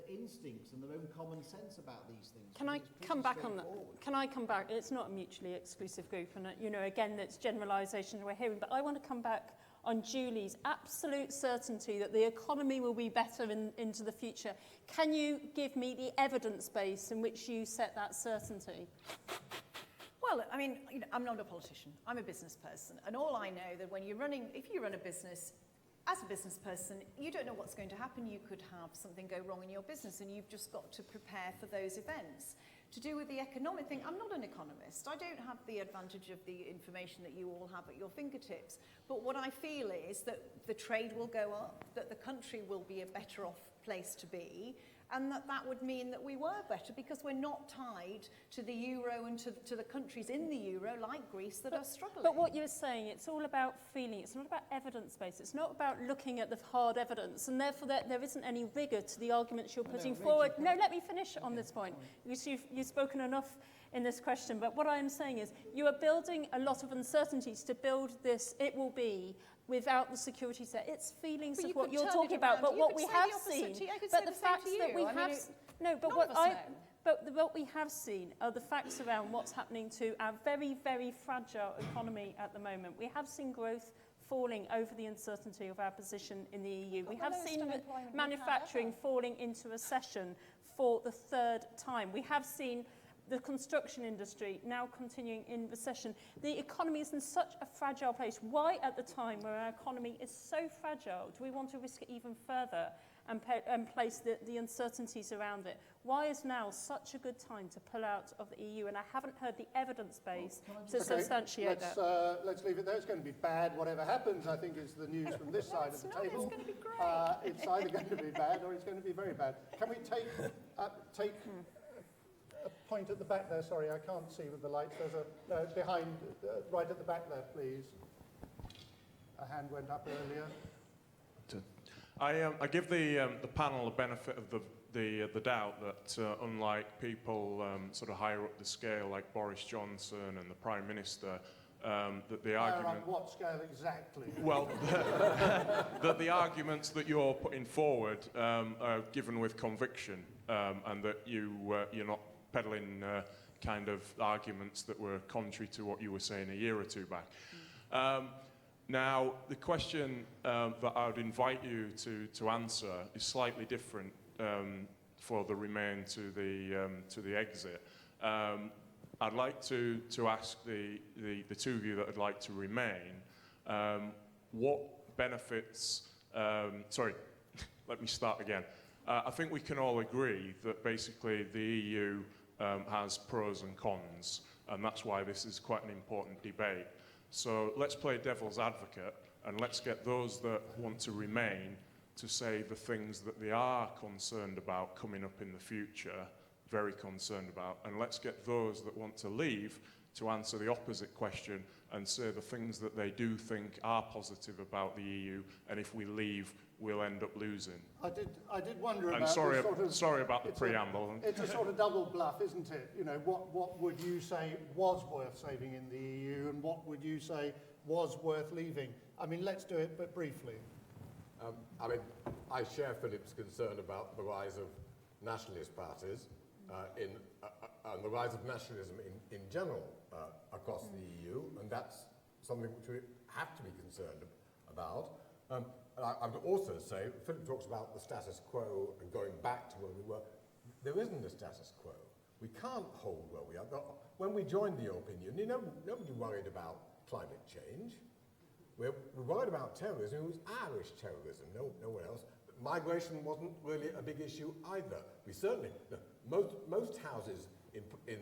instincts and their own common sense about these things. Can I come back on that? Can I come back? It's not a mutually exclusive group, and again, it's generalisation we're hearing. But I want to come back on Julie's absolute certainty that the economy will be better into the future. Can you give me the evidence base in which you set that certainty? Well, I mean, I'm not a politician. I'm a business person. And all I know that if you run a business, as a business person, you don't know what's going to happen. You could have something go wrong in your business, and you've just got to prepare for those events. To do with the economic thing, I'm not an economist. I don't have the advantage of the information that you all have at your fingertips. But what I feel is that the trade will go up, that the country will be a better off place to be, and that would mean that we were better because we're not tied to the euro and to the countries in the euro like Greece that are struggling. But what you're saying, it's all about feeling. It's not about evidence-based. It's not about looking at the hard evidence, and therefore there isn't any rigour to the arguments you're putting forward. No, let me finish on this point. You've spoken enough in this question, but what I am saying is you are building a lot of uncertainties to build this. It will be without the security set. It's feelings of what you're talking about, but what we have seen, but the facts that we have, what we have seen are the facts around what's happening to our very, very fragile economy at the moment. We have seen growth falling over the uncertainty of our position in the EU. We have seen manufacturing falling into recession for the 3rd time. We have seen the construction industry now continuing in recession. The economy is in such a fragile place. Why, at the time where our economy is so fragile, do we want to risk it even further and place the uncertainties around it? Why is now such a good time to pull out of the EU? And I haven't heard the evidence base to substantiate that. Let's leave it there. It's going to be bad, whatever happens, I think is the news from this side of the table. It's going to be great. It's either going to be bad or it's going to be very bad. Can we take a point at the back there? Sorry, I can't see with the lights. There's a behind, right at the back there, please. A hand went up earlier. I give the panel the benefit of the doubt that unlike people sort of higher up the scale like Boris Johnson and the Prime Minister, that the Higher argument... on what scale exactly? Well, that the arguments that you're putting forward are given with conviction, and that you're not peddling kind of arguments that were contrary to what you were saying a year or two back. Now, the question that I would invite you to answer is slightly different for the Remain to the exit. I'd like to ask the two of you that would like to remain, what benefits, sorry, let me start again. I think we can all agree that basically the EU has pros and cons, and that's why this is quite an important debate. So let's play devil's advocate, and let's get those that want to remain to say the things that they are concerned about coming up in the future, very concerned about, and let's get those that want to leave to answer the opposite question and say the things that they do think are positive about the EU, and if we leave, we'll end up losing. I did wonder And about sorry, this sort of... sorry about the preamble. It's a sort of double bluff, isn't it? You know, what would you say was worth saving in the EU, and what would you say was worth leaving? I mean, let's do it, but briefly. I mean, I share Philip's concern about the rise of nationalist parties and the rise of nationalism in general across the EU, and that's something which we have to be concerned about. And I would also say, Philip talks about the status quo and going back to where we were. There isn't a status quo. We can't hold where we are. When we joined the European Union, nobody worried about climate change. We worried about terrorism. It was Irish terrorism, no one else. Migration wasn't really a big issue either. We certainly, most houses in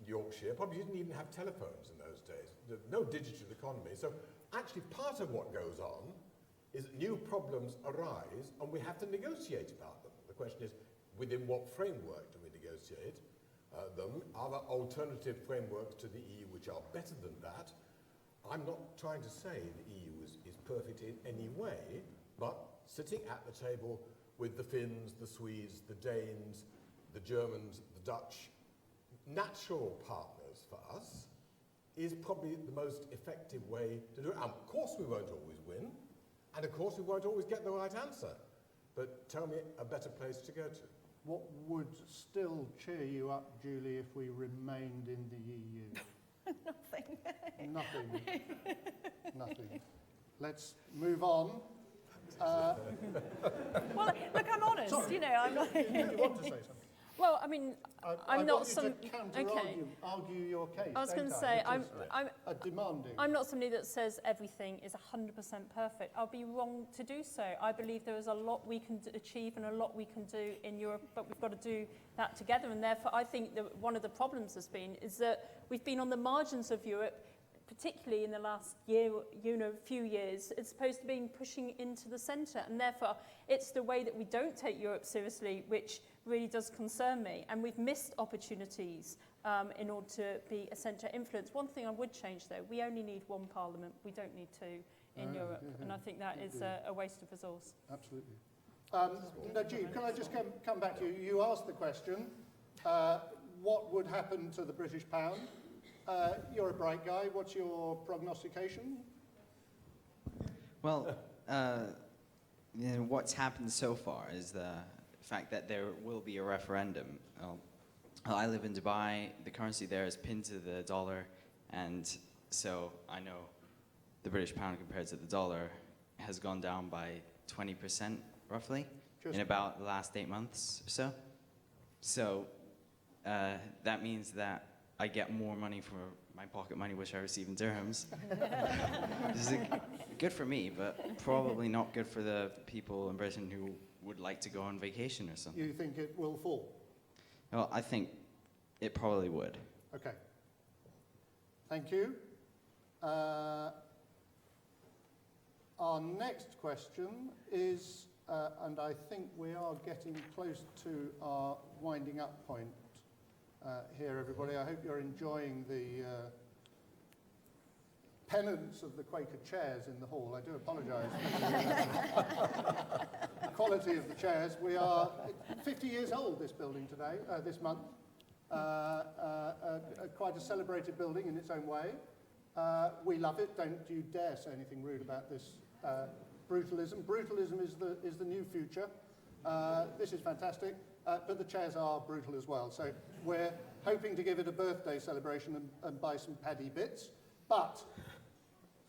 Yorkshire probably didn't even have telephones in those days. There's no digital economy. So actually part of what goes on is that new problems arise and we have to negotiate about them. The question is, within what framework do we negotiate them? Are there alternative frameworks to the EU which are better than that? I'm not trying to say the EU is perfect in any way, but sitting at the table with the Finns, the Swedes, the Danes, the Germans, the Dutch, natural partners for us, is probably the most effective way to do it. And of course we won't always win, and of course we won't always get the right answer, but tell me a better place to go to. What would still cheer you up, Julie, if we remained in the EU? Nothing. Nothing. Nothing. Let's move on. Well, look, I'm honest. Sorry. You know, I'm not. You want to say something? Well, I mean, I'm not some. Argue your case. I was going to say, I'm demanding. I'm not somebody that says everything is 100% perfect. I'll be wrong to do so. I believe there is a lot we can achieve and a lot we can do in Europe, but we've got to do that together. And therefore, I think that one of the problems has been is that we've been on the margins of Europe, particularly in the last year, few years. It's supposed to be pushing into the centre, and therefore, it's the way that we don't take Europe seriously, which really does concern me. And we've missed opportunities in order to be a centre influence. One thing I would change, though, we only need one parliament. We don't need two in Europe, and I think that is a waste of resource. Absolutely. Najib, can I just come back to you? You asked the question, what would happen to the British pound? You're a bright guy. What's your prognostication? Well, what's happened so far is the fact that there will be a referendum. I live in Dubai. The currency there is pinned to the dollar, and so I know the British pound compared to the dollar has gone down by 20% roughly in about the last 8 months or so. So that means that I get more money for my pocket money, which I receive in dirhams. This is good for me, but probably not good for the people in Britain who would like to go on vacation or something. You think it will fall? Well, I think it probably would. Okay. Thank you. Our next question is, and I think we are getting close to our winding up point. Here, everybody. I hope you're enjoying the pennants of the Quaker chairs in the hall. I do apologise for the quality of the chairs. We are 50 years old, this building today, this month. Quite a celebrated building in its own way. We love it. Don't you dare say anything rude about this brutalism. Brutalism is the new future. This is fantastic, but the chairs are brutal as well. So we're hoping to give it a birthday celebration and buy some paddy bits. But,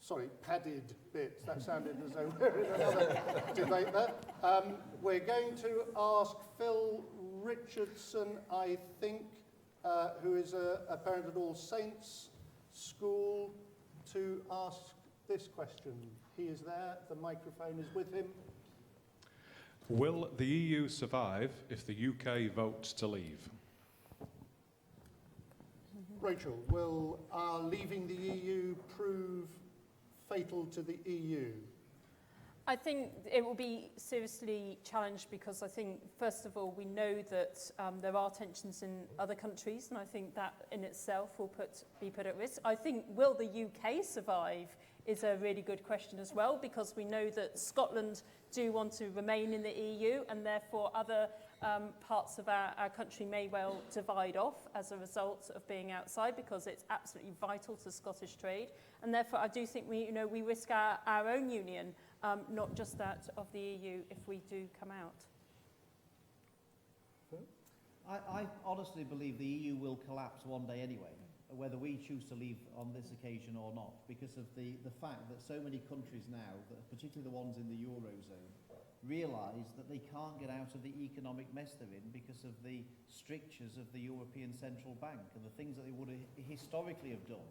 sorry, padded bits. That sounded as though we're in another debate there. We're going to ask Phil Richardson, I think, who is a parent at All Saints School, to ask this question. He is there, the microphone is with him. Will the EU survive if the UK votes to leave? Rachael, will our leaving the EU prove fatal to the EU? I think it will be seriously challenged because I think, first of all, we know that there are tensions in other countries, and I think that in itself will be put at risk. I think, will the UK survive is a really good question as well, because we know that Scotland do want to remain in the EU, and therefore other parts of our country may well divide off as a result of being outside, because it's absolutely vital to Scottish trade. And therefore I do think we risk our own union, not just that of the EU, if we do come out. I honestly believe the EU will collapse one day anyway, whether we choose to leave on this occasion or not, because of the fact that so many countries now, particularly the ones in the Eurozone, realise that they can't get out of the economic mess they're in because of the strictures of the European Central Bank and the things that they would historically have done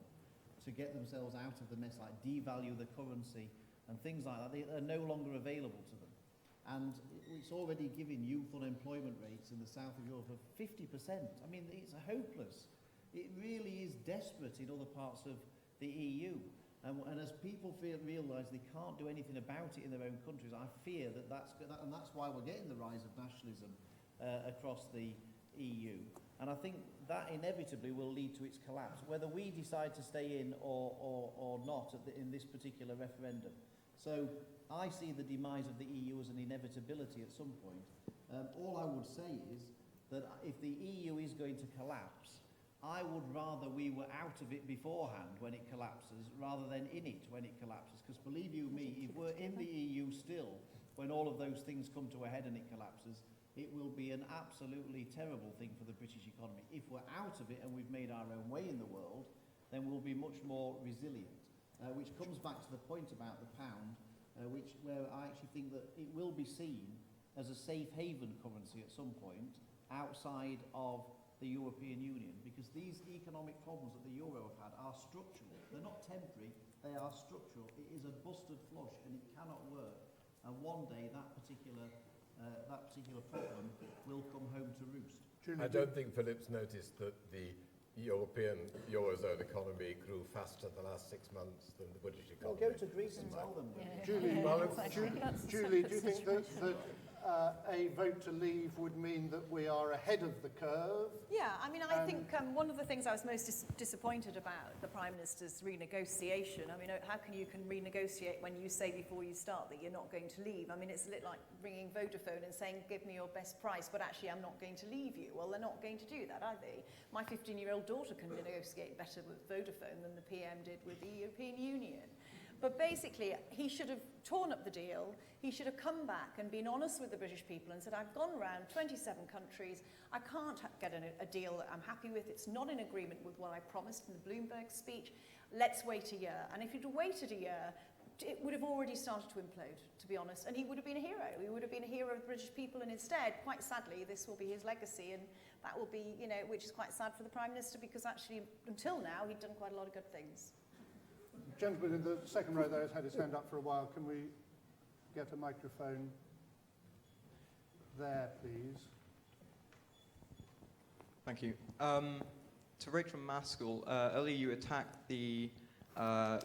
to get themselves out of the mess, like devalue the currency and things like that. They are no longer available to them. And it's already giving youth unemployment rates in the south of Europe of 50%. I mean, it's hopeless. It really is desperate in other parts of the EU. And as people realise they can't do anything about it in their own countries, I fear and that's why we're getting the rise of nationalism across the EU. And I think that inevitably will lead to its collapse, whether we decide to stay in or not in this particular referendum. So I see the demise of the EU as an inevitability at some point. All I would say is that if the EU is going to collapse, I would rather we were out of it beforehand when it collapses rather than in it when it collapses. Because believe you me, if we're in the EU still, when all of those things come to a head and it collapses, it will be an absolutely terrible thing for the British economy. If we're out of it and we've made our own way in the world, then we'll be much more resilient. Which comes back to the point about the pound, where I actually think that it will be seen as a safe haven currency at some point outside of the European Union, because these economic problems that the euro have had are structural. They're not temporary, they are structural. It is a busted flush and it cannot work. And one day that particular problem will come home to roost. I don't think Philip's noticed that the European Eurozone economy grew faster the last 6 months than the British economy. Well, go to Greece and tell them. Julie, do you think that a vote to leave would mean that we are ahead of the curve? Yeah, I mean, I think one of the things I was most disappointed about the Prime Minister's renegotiation, I mean, how can you renegotiate when you say before you start that you're not going to leave? I mean, it's a bit like ringing Vodafone and saying, give me your best price, but actually I'm not going to leave you. Well, they're not going to do that, are they? My 15-year-old daughter can negotiate better with Vodafone than the PM did with the European Union. But basically, he should have torn up the deal. He should have come back and been honest with the British people and said, I've gone around 27 countries. I can't get a deal that I'm happy with. It's not in agreement with what I promised in the Bloomberg speech. Let's wait a year. And if he'd waited a year, it would have already started to implode, to be honest. And he would have been a hero. He would have been a hero of the British people. And instead, quite sadly, this will be his legacy. And that will be, which is quite sad for the Prime Minister, because actually, until now, he'd done quite a lot of good things. Gentleman in the second row there has had his hand up for a while. Can we get a microphone there, please? Thank you. To Rachael Maskell, earlier you attacked the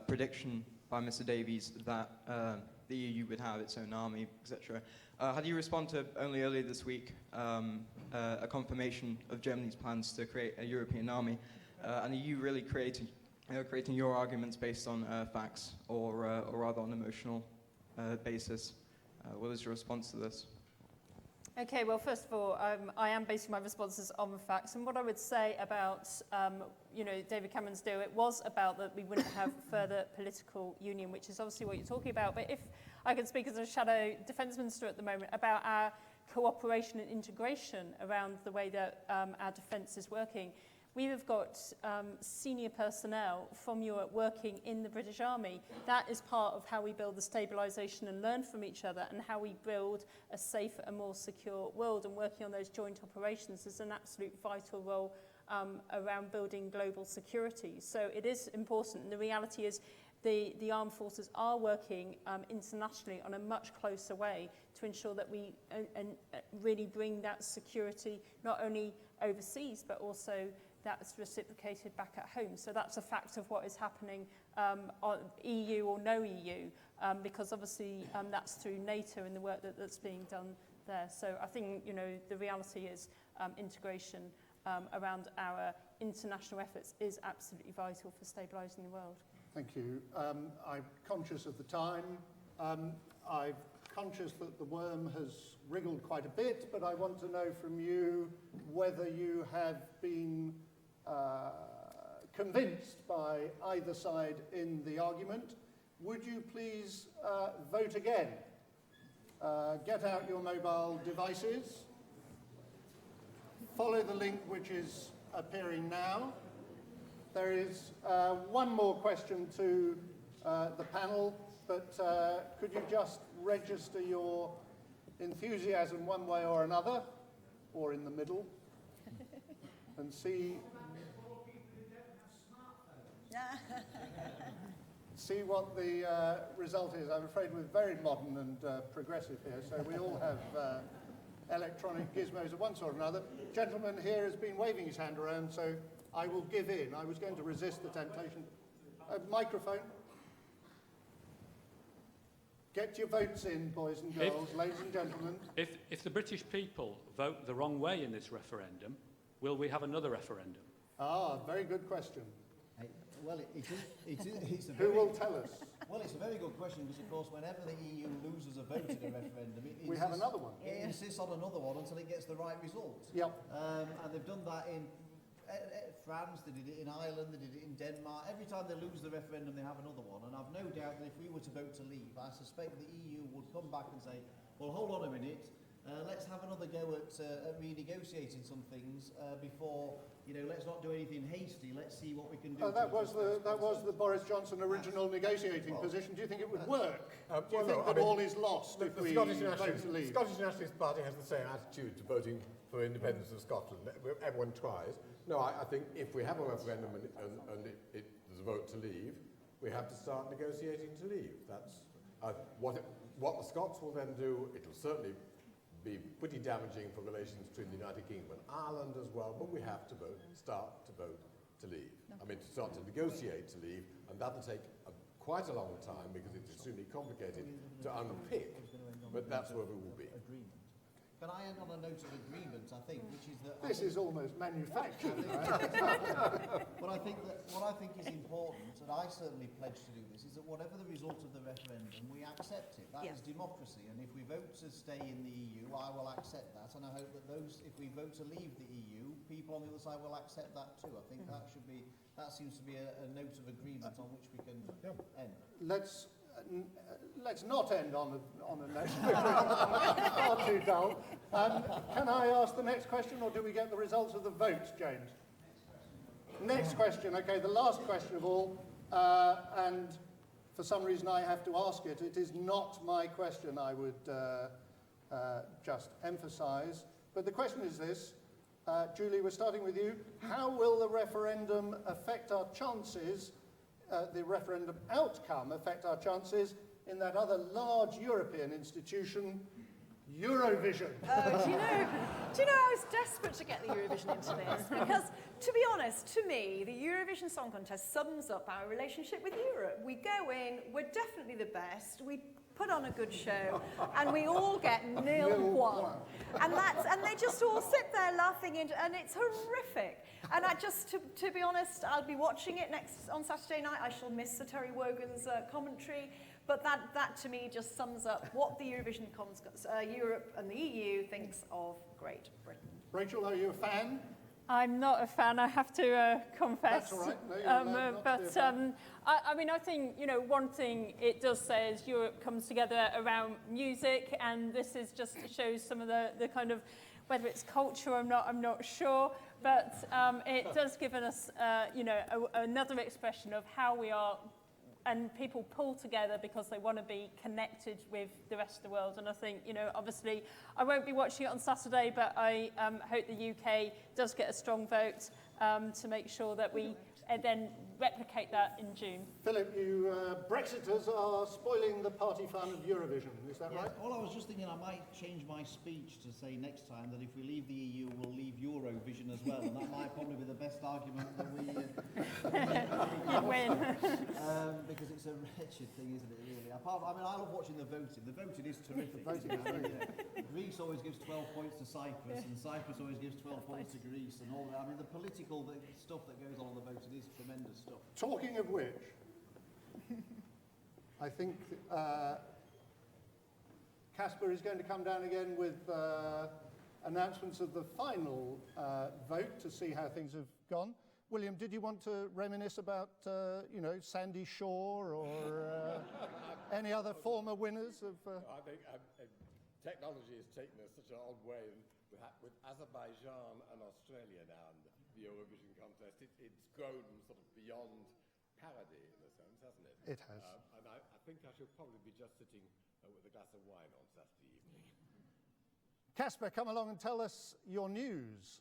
prediction by Mr. Davies that the EU would have its own army, etc. How do you respond to only earlier this week a confirmation of Germany's plans to create a European army? And are you really creating your arguments based on facts or rather on emotional basis? What is your response to this? Okay, well, first of all, I am basing my responses on facts. And what I would say about, David Cameron's deal, it was about that we wouldn't have further political union, which is obviously what you're talking about. But if I can speak as a shadow defence minister at the moment about our cooperation and integration around the way that our defence is working, we have got senior personnel from Europe working in the British Army. That is part of how we build the stabilisation and learn from each other, and how we build a safer and more secure world. And working on those joint operations is an absolute vital role around building global security. So it is important, and the reality is the armed forces are working internationally on a much closer way to ensure that we really bring that security not only overseas but also that's reciprocated back at home. So that's a fact of what is happening on EU or no EU, because obviously that's through NATO and the work that's being done there. So I think, the reality is integration around our international efforts is absolutely vital for stabilising the world. Thank you. I'm conscious of the time. I'm conscious that the worm has wriggled quite a bit, but I want to know from you whether you have been convinced by either side in the argument. Would you please vote again? Get out your mobile devices. Follow the link which is appearing now. There is one more question to the panel, but could you just register your enthusiasm one way or another, or in the middle, and see what the result is. I'm afraid we're very modern and progressive here, so we all have electronic gizmos of one sort or another. Gentleman here has been waving his hand around, so I will give in. I was going to resist the temptation. Microphone. Get your votes in, boys and girls, ladies and gentlemen. If the British people vote the wrong way in this referendum, will we have another referendum? Ah, very good question. Well, it's Who will tell us? Well, it's a very good question because, of course, whenever the EU loses a vote in a referendum, we have another one. It insists on another one until it gets the right result. Yep. And they've done that in France, they did it in Ireland, they did it in Denmark. Every time they lose the referendum, they have another one. And I've no doubt that if we were to vote to leave, I suspect the EU would come back and say, well, hold on a minute, let's have another go at renegotiating some things before, let's not do anything hasty. Let's see what we can do. That was the Boris Johnson original negotiating position. Do you think it would work? Do you think that all is lost if we vote to leave? The Scottish Nationalist Party has the same attitude to voting for independence of Scotland. Everyone tries. No, I think if we have a referendum and there's a vote to leave, we have to start negotiating to leave. That's what the Scots will then do. It will certainly be pretty damaging for relations between the United Kingdom and Ireland as well, but we have to start to vote to leave. I mean, to start to negotiate to leave, and that will take quite a long time because it's extremely complicated to unpick, but that's where we will be. Can I end on a note of agreement, I think, which is that... This is almost manufactured. But I think that what I think is important, and I certainly pledge to do this, is that whatever the result of the referendum, we accept it. That is democracy, and if we vote to stay in the EU, I will accept that, and I hope that if we vote to leave the EU, people on the other side will accept that too. I think that seems to be a note of agreement on which we can end. Let's not end on a note. Far too dull. Can I ask the next question, or do we get the results of the vote, James? Next question. Okay, the last question of all, and for some reason I have to ask it. It is not my question, I would just emphasise. But the question is this. Julie, we're starting with you. How will the referendum affect our chances, the referendum outcome affect our chances in that other large European institution, Eurovision? Do you know, I was desperate to get the Eurovision into this because, to be honest, to me, the Eurovision Song Contest sums up our relationship with Europe. We go in, we're definitely the best, we put on a good show, and we all get 0-1. And they just all sit there laughing, and it's horrific. And I just, to be honest, I'll be watching it on Saturday night. I shall miss Sir Terry Wogan's commentary. But that to me just sums up what the Europe and the EU thinks of Great Britain. Rachel, are you a fan? I'm not a fan, I have to confess. That's all right. No, you're allowed not to be a fan. I mean, I think, one thing it does say is Europe comes together around music, and this is just shows some of the kind of, whether it's culture or not, I'm not sure, but it does give us, another expression of how we are, and people pull together because they want to be connected with the rest of the world. And I think, obviously, I won't be watching it on Saturday, but I hope the UK does get a strong vote to make sure that we then replicate that in June. Philip, you Brexiters are spoiling the party fun of Eurovision, is that right? Well, I was just thinking I might change my speech to say next time that if we leave the EU, we'll leave Eurovision as well, and that might probably be the best argument that we win. Because it's a wretched thing, isn't it, really? I love watching the voting. The voting is terrific. Greece always gives 12 points to Cyprus, and Cyprus always gives 12 points to Greece, and all that. I mean, the political stuff that goes on in the voting is tremendous stuff. Talking of which, I think Casper is going to come down again with announcements of the final vote to see how things have gone. William, did you want to reminisce about, Sandy Shore or any other former winners of... I think technology has taken us such an odd way with Azerbaijan and Australia now in the Eurovision contest. It's grown sort of beyond parody in a sense, hasn't it? It has. And I think I should probably be just sitting with a glass of wine on Saturday evening. Casper, come along and tell us your news.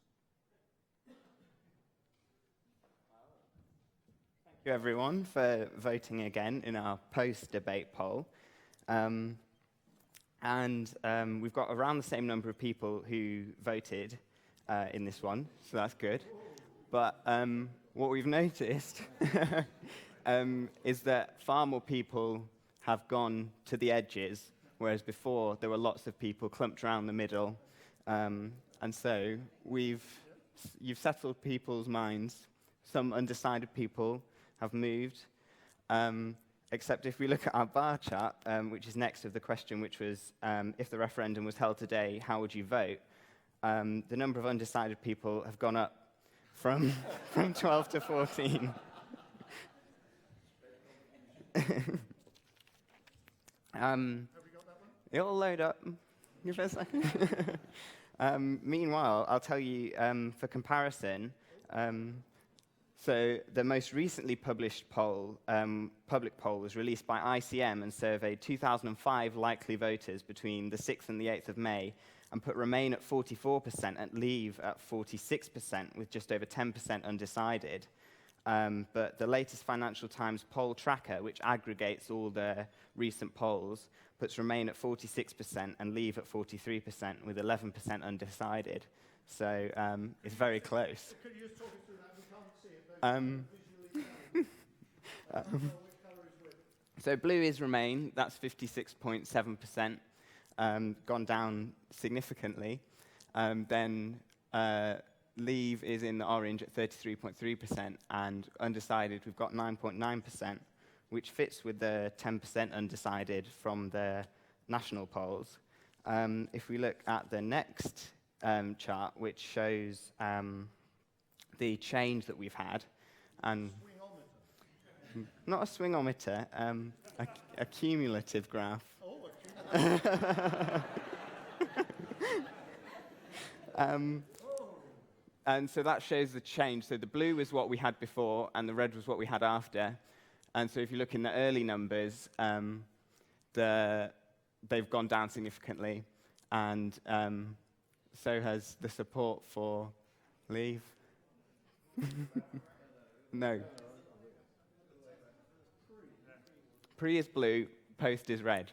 Thank you, everyone, for voting again in our post-debate poll. We've got around the same number of people who voted in this one, so that's good. But what we've noticed is that far more people have gone to the edges, whereas before there were lots of people clumped around the middle. And so you've settled people's minds. Some undecided people have moved. Except if we look at our bar chart, which is next to the question, which was, if the referendum was held today, how would you vote? The number of undecided people have gone up from 12 to 14. It'll load up. Give it a second. Meanwhile, I'll tell you, for comparison, so the most recently published poll, public poll, was released by ICM and surveyed 2,005 likely voters between the 6th and the 8th of May, and put Remain at 44% and Leave at 46%, with just over 10% undecided. But the latest Financial Times poll tracker, which aggregates all the recent polls, puts Remain at 46% and Leave at 43%, with 11% undecided. So it's very close. Could you just talk us through that? We can't see it, but So blue is Remain, that's 56.7%, gone down significantly. Then Leave is in the orange at 33.3%, and undecided we've got 9.9%, which fits with the 10% undecided from the national polls. If we look at the next chart, which shows the change that we've had, and not a swingometer, a cumulative graph. And so that shows the change. So the blue was what we had before, and the red was what we had after. And so if you look in the early numbers, they've gone down significantly, and so has the support for Leave. No. Pre is blue, post is red.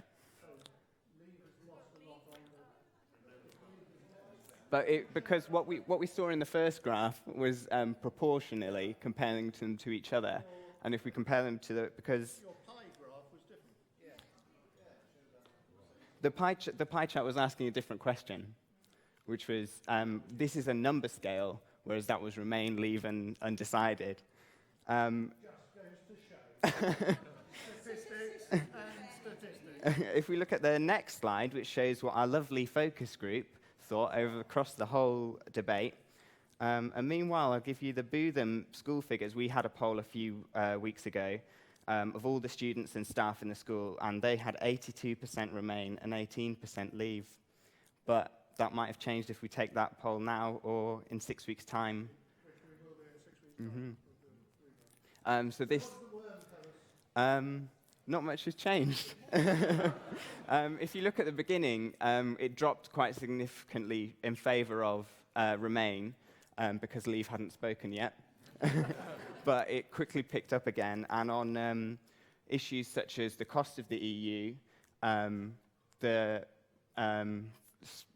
But because what we saw in the first graph was proportionally comparing them to each other, and if we compare them to because your pie graph was different. The pie chart was asking a different question, which was this is a number scale, whereas that was Remain, Leave, and undecided. Just goes to show. Statistics and if we look at the next slide, which shows what our lovely focus group thought across the whole debate. And meanwhile, I'll give you the Bootham school figures. We had a poll a few weeks ago of all the students and staff in the school, and they had 82% remain and 18% leave. But that might have changed if we take that poll now or in 6 weeks' time. So this... not much has changed. If you look at the beginning, it dropped quite significantly in favour of Remain, because Leave hadn't spoken yet. But it quickly picked up again, and on issues such as the cost of the EU, the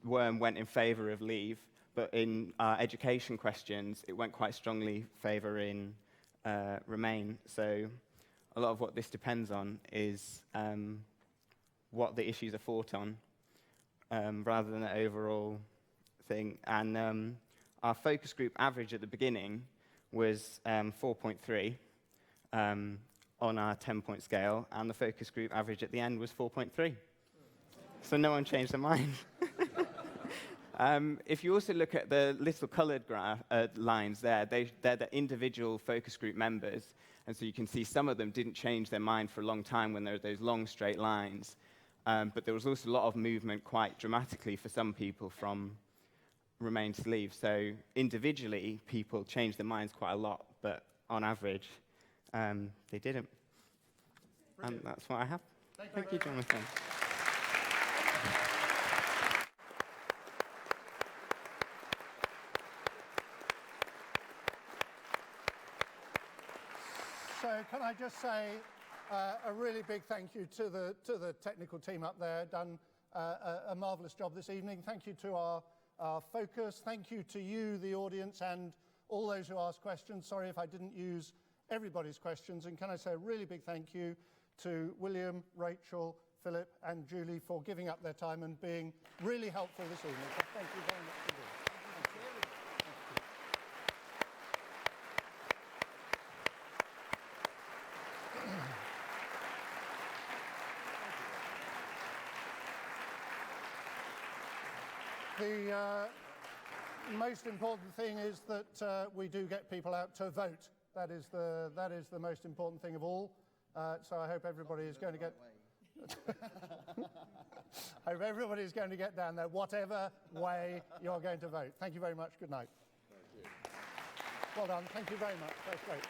Worm went in favour of Leave, but in education questions, it went quite strongly favour in Remain. So a lot of what this depends on is what the issues are fought on, rather than the overall thing. And our focus group average at the beginning was 4.3 on our 10-point scale, and the focus group average at the end was 4.3. So no one changed their mind. If you also look at the little coloured lines there, they're the individual focus group members. And so you can see some of them didn't change their mind for a long time when there were those long straight lines. But there was also a lot of movement quite dramatically for some people from Remain to Leave. So individually, people changed their minds quite a lot, but on average, they didn't. And that's what I have. Thank you, Jonathan. So can I just say a really big thank you to the technical team up there, done a marvellous job this evening. Thank you to our focus. Thank you to you, the audience, and all those who asked questions. Sorry if I didn't use everybody's questions. And can I say a really big thank you to William, Rachel, Philip, and Julie for giving up their time and being really helpful this evening. So thank you very much indeed. The most important thing is that we do get people out to vote. That is the most important thing of all. So I hope everybody is going to get. I hope everybody is going to get down there, whatever way you're going to vote. Thank you very much. Good night. Well done. Thank you very much. That's great.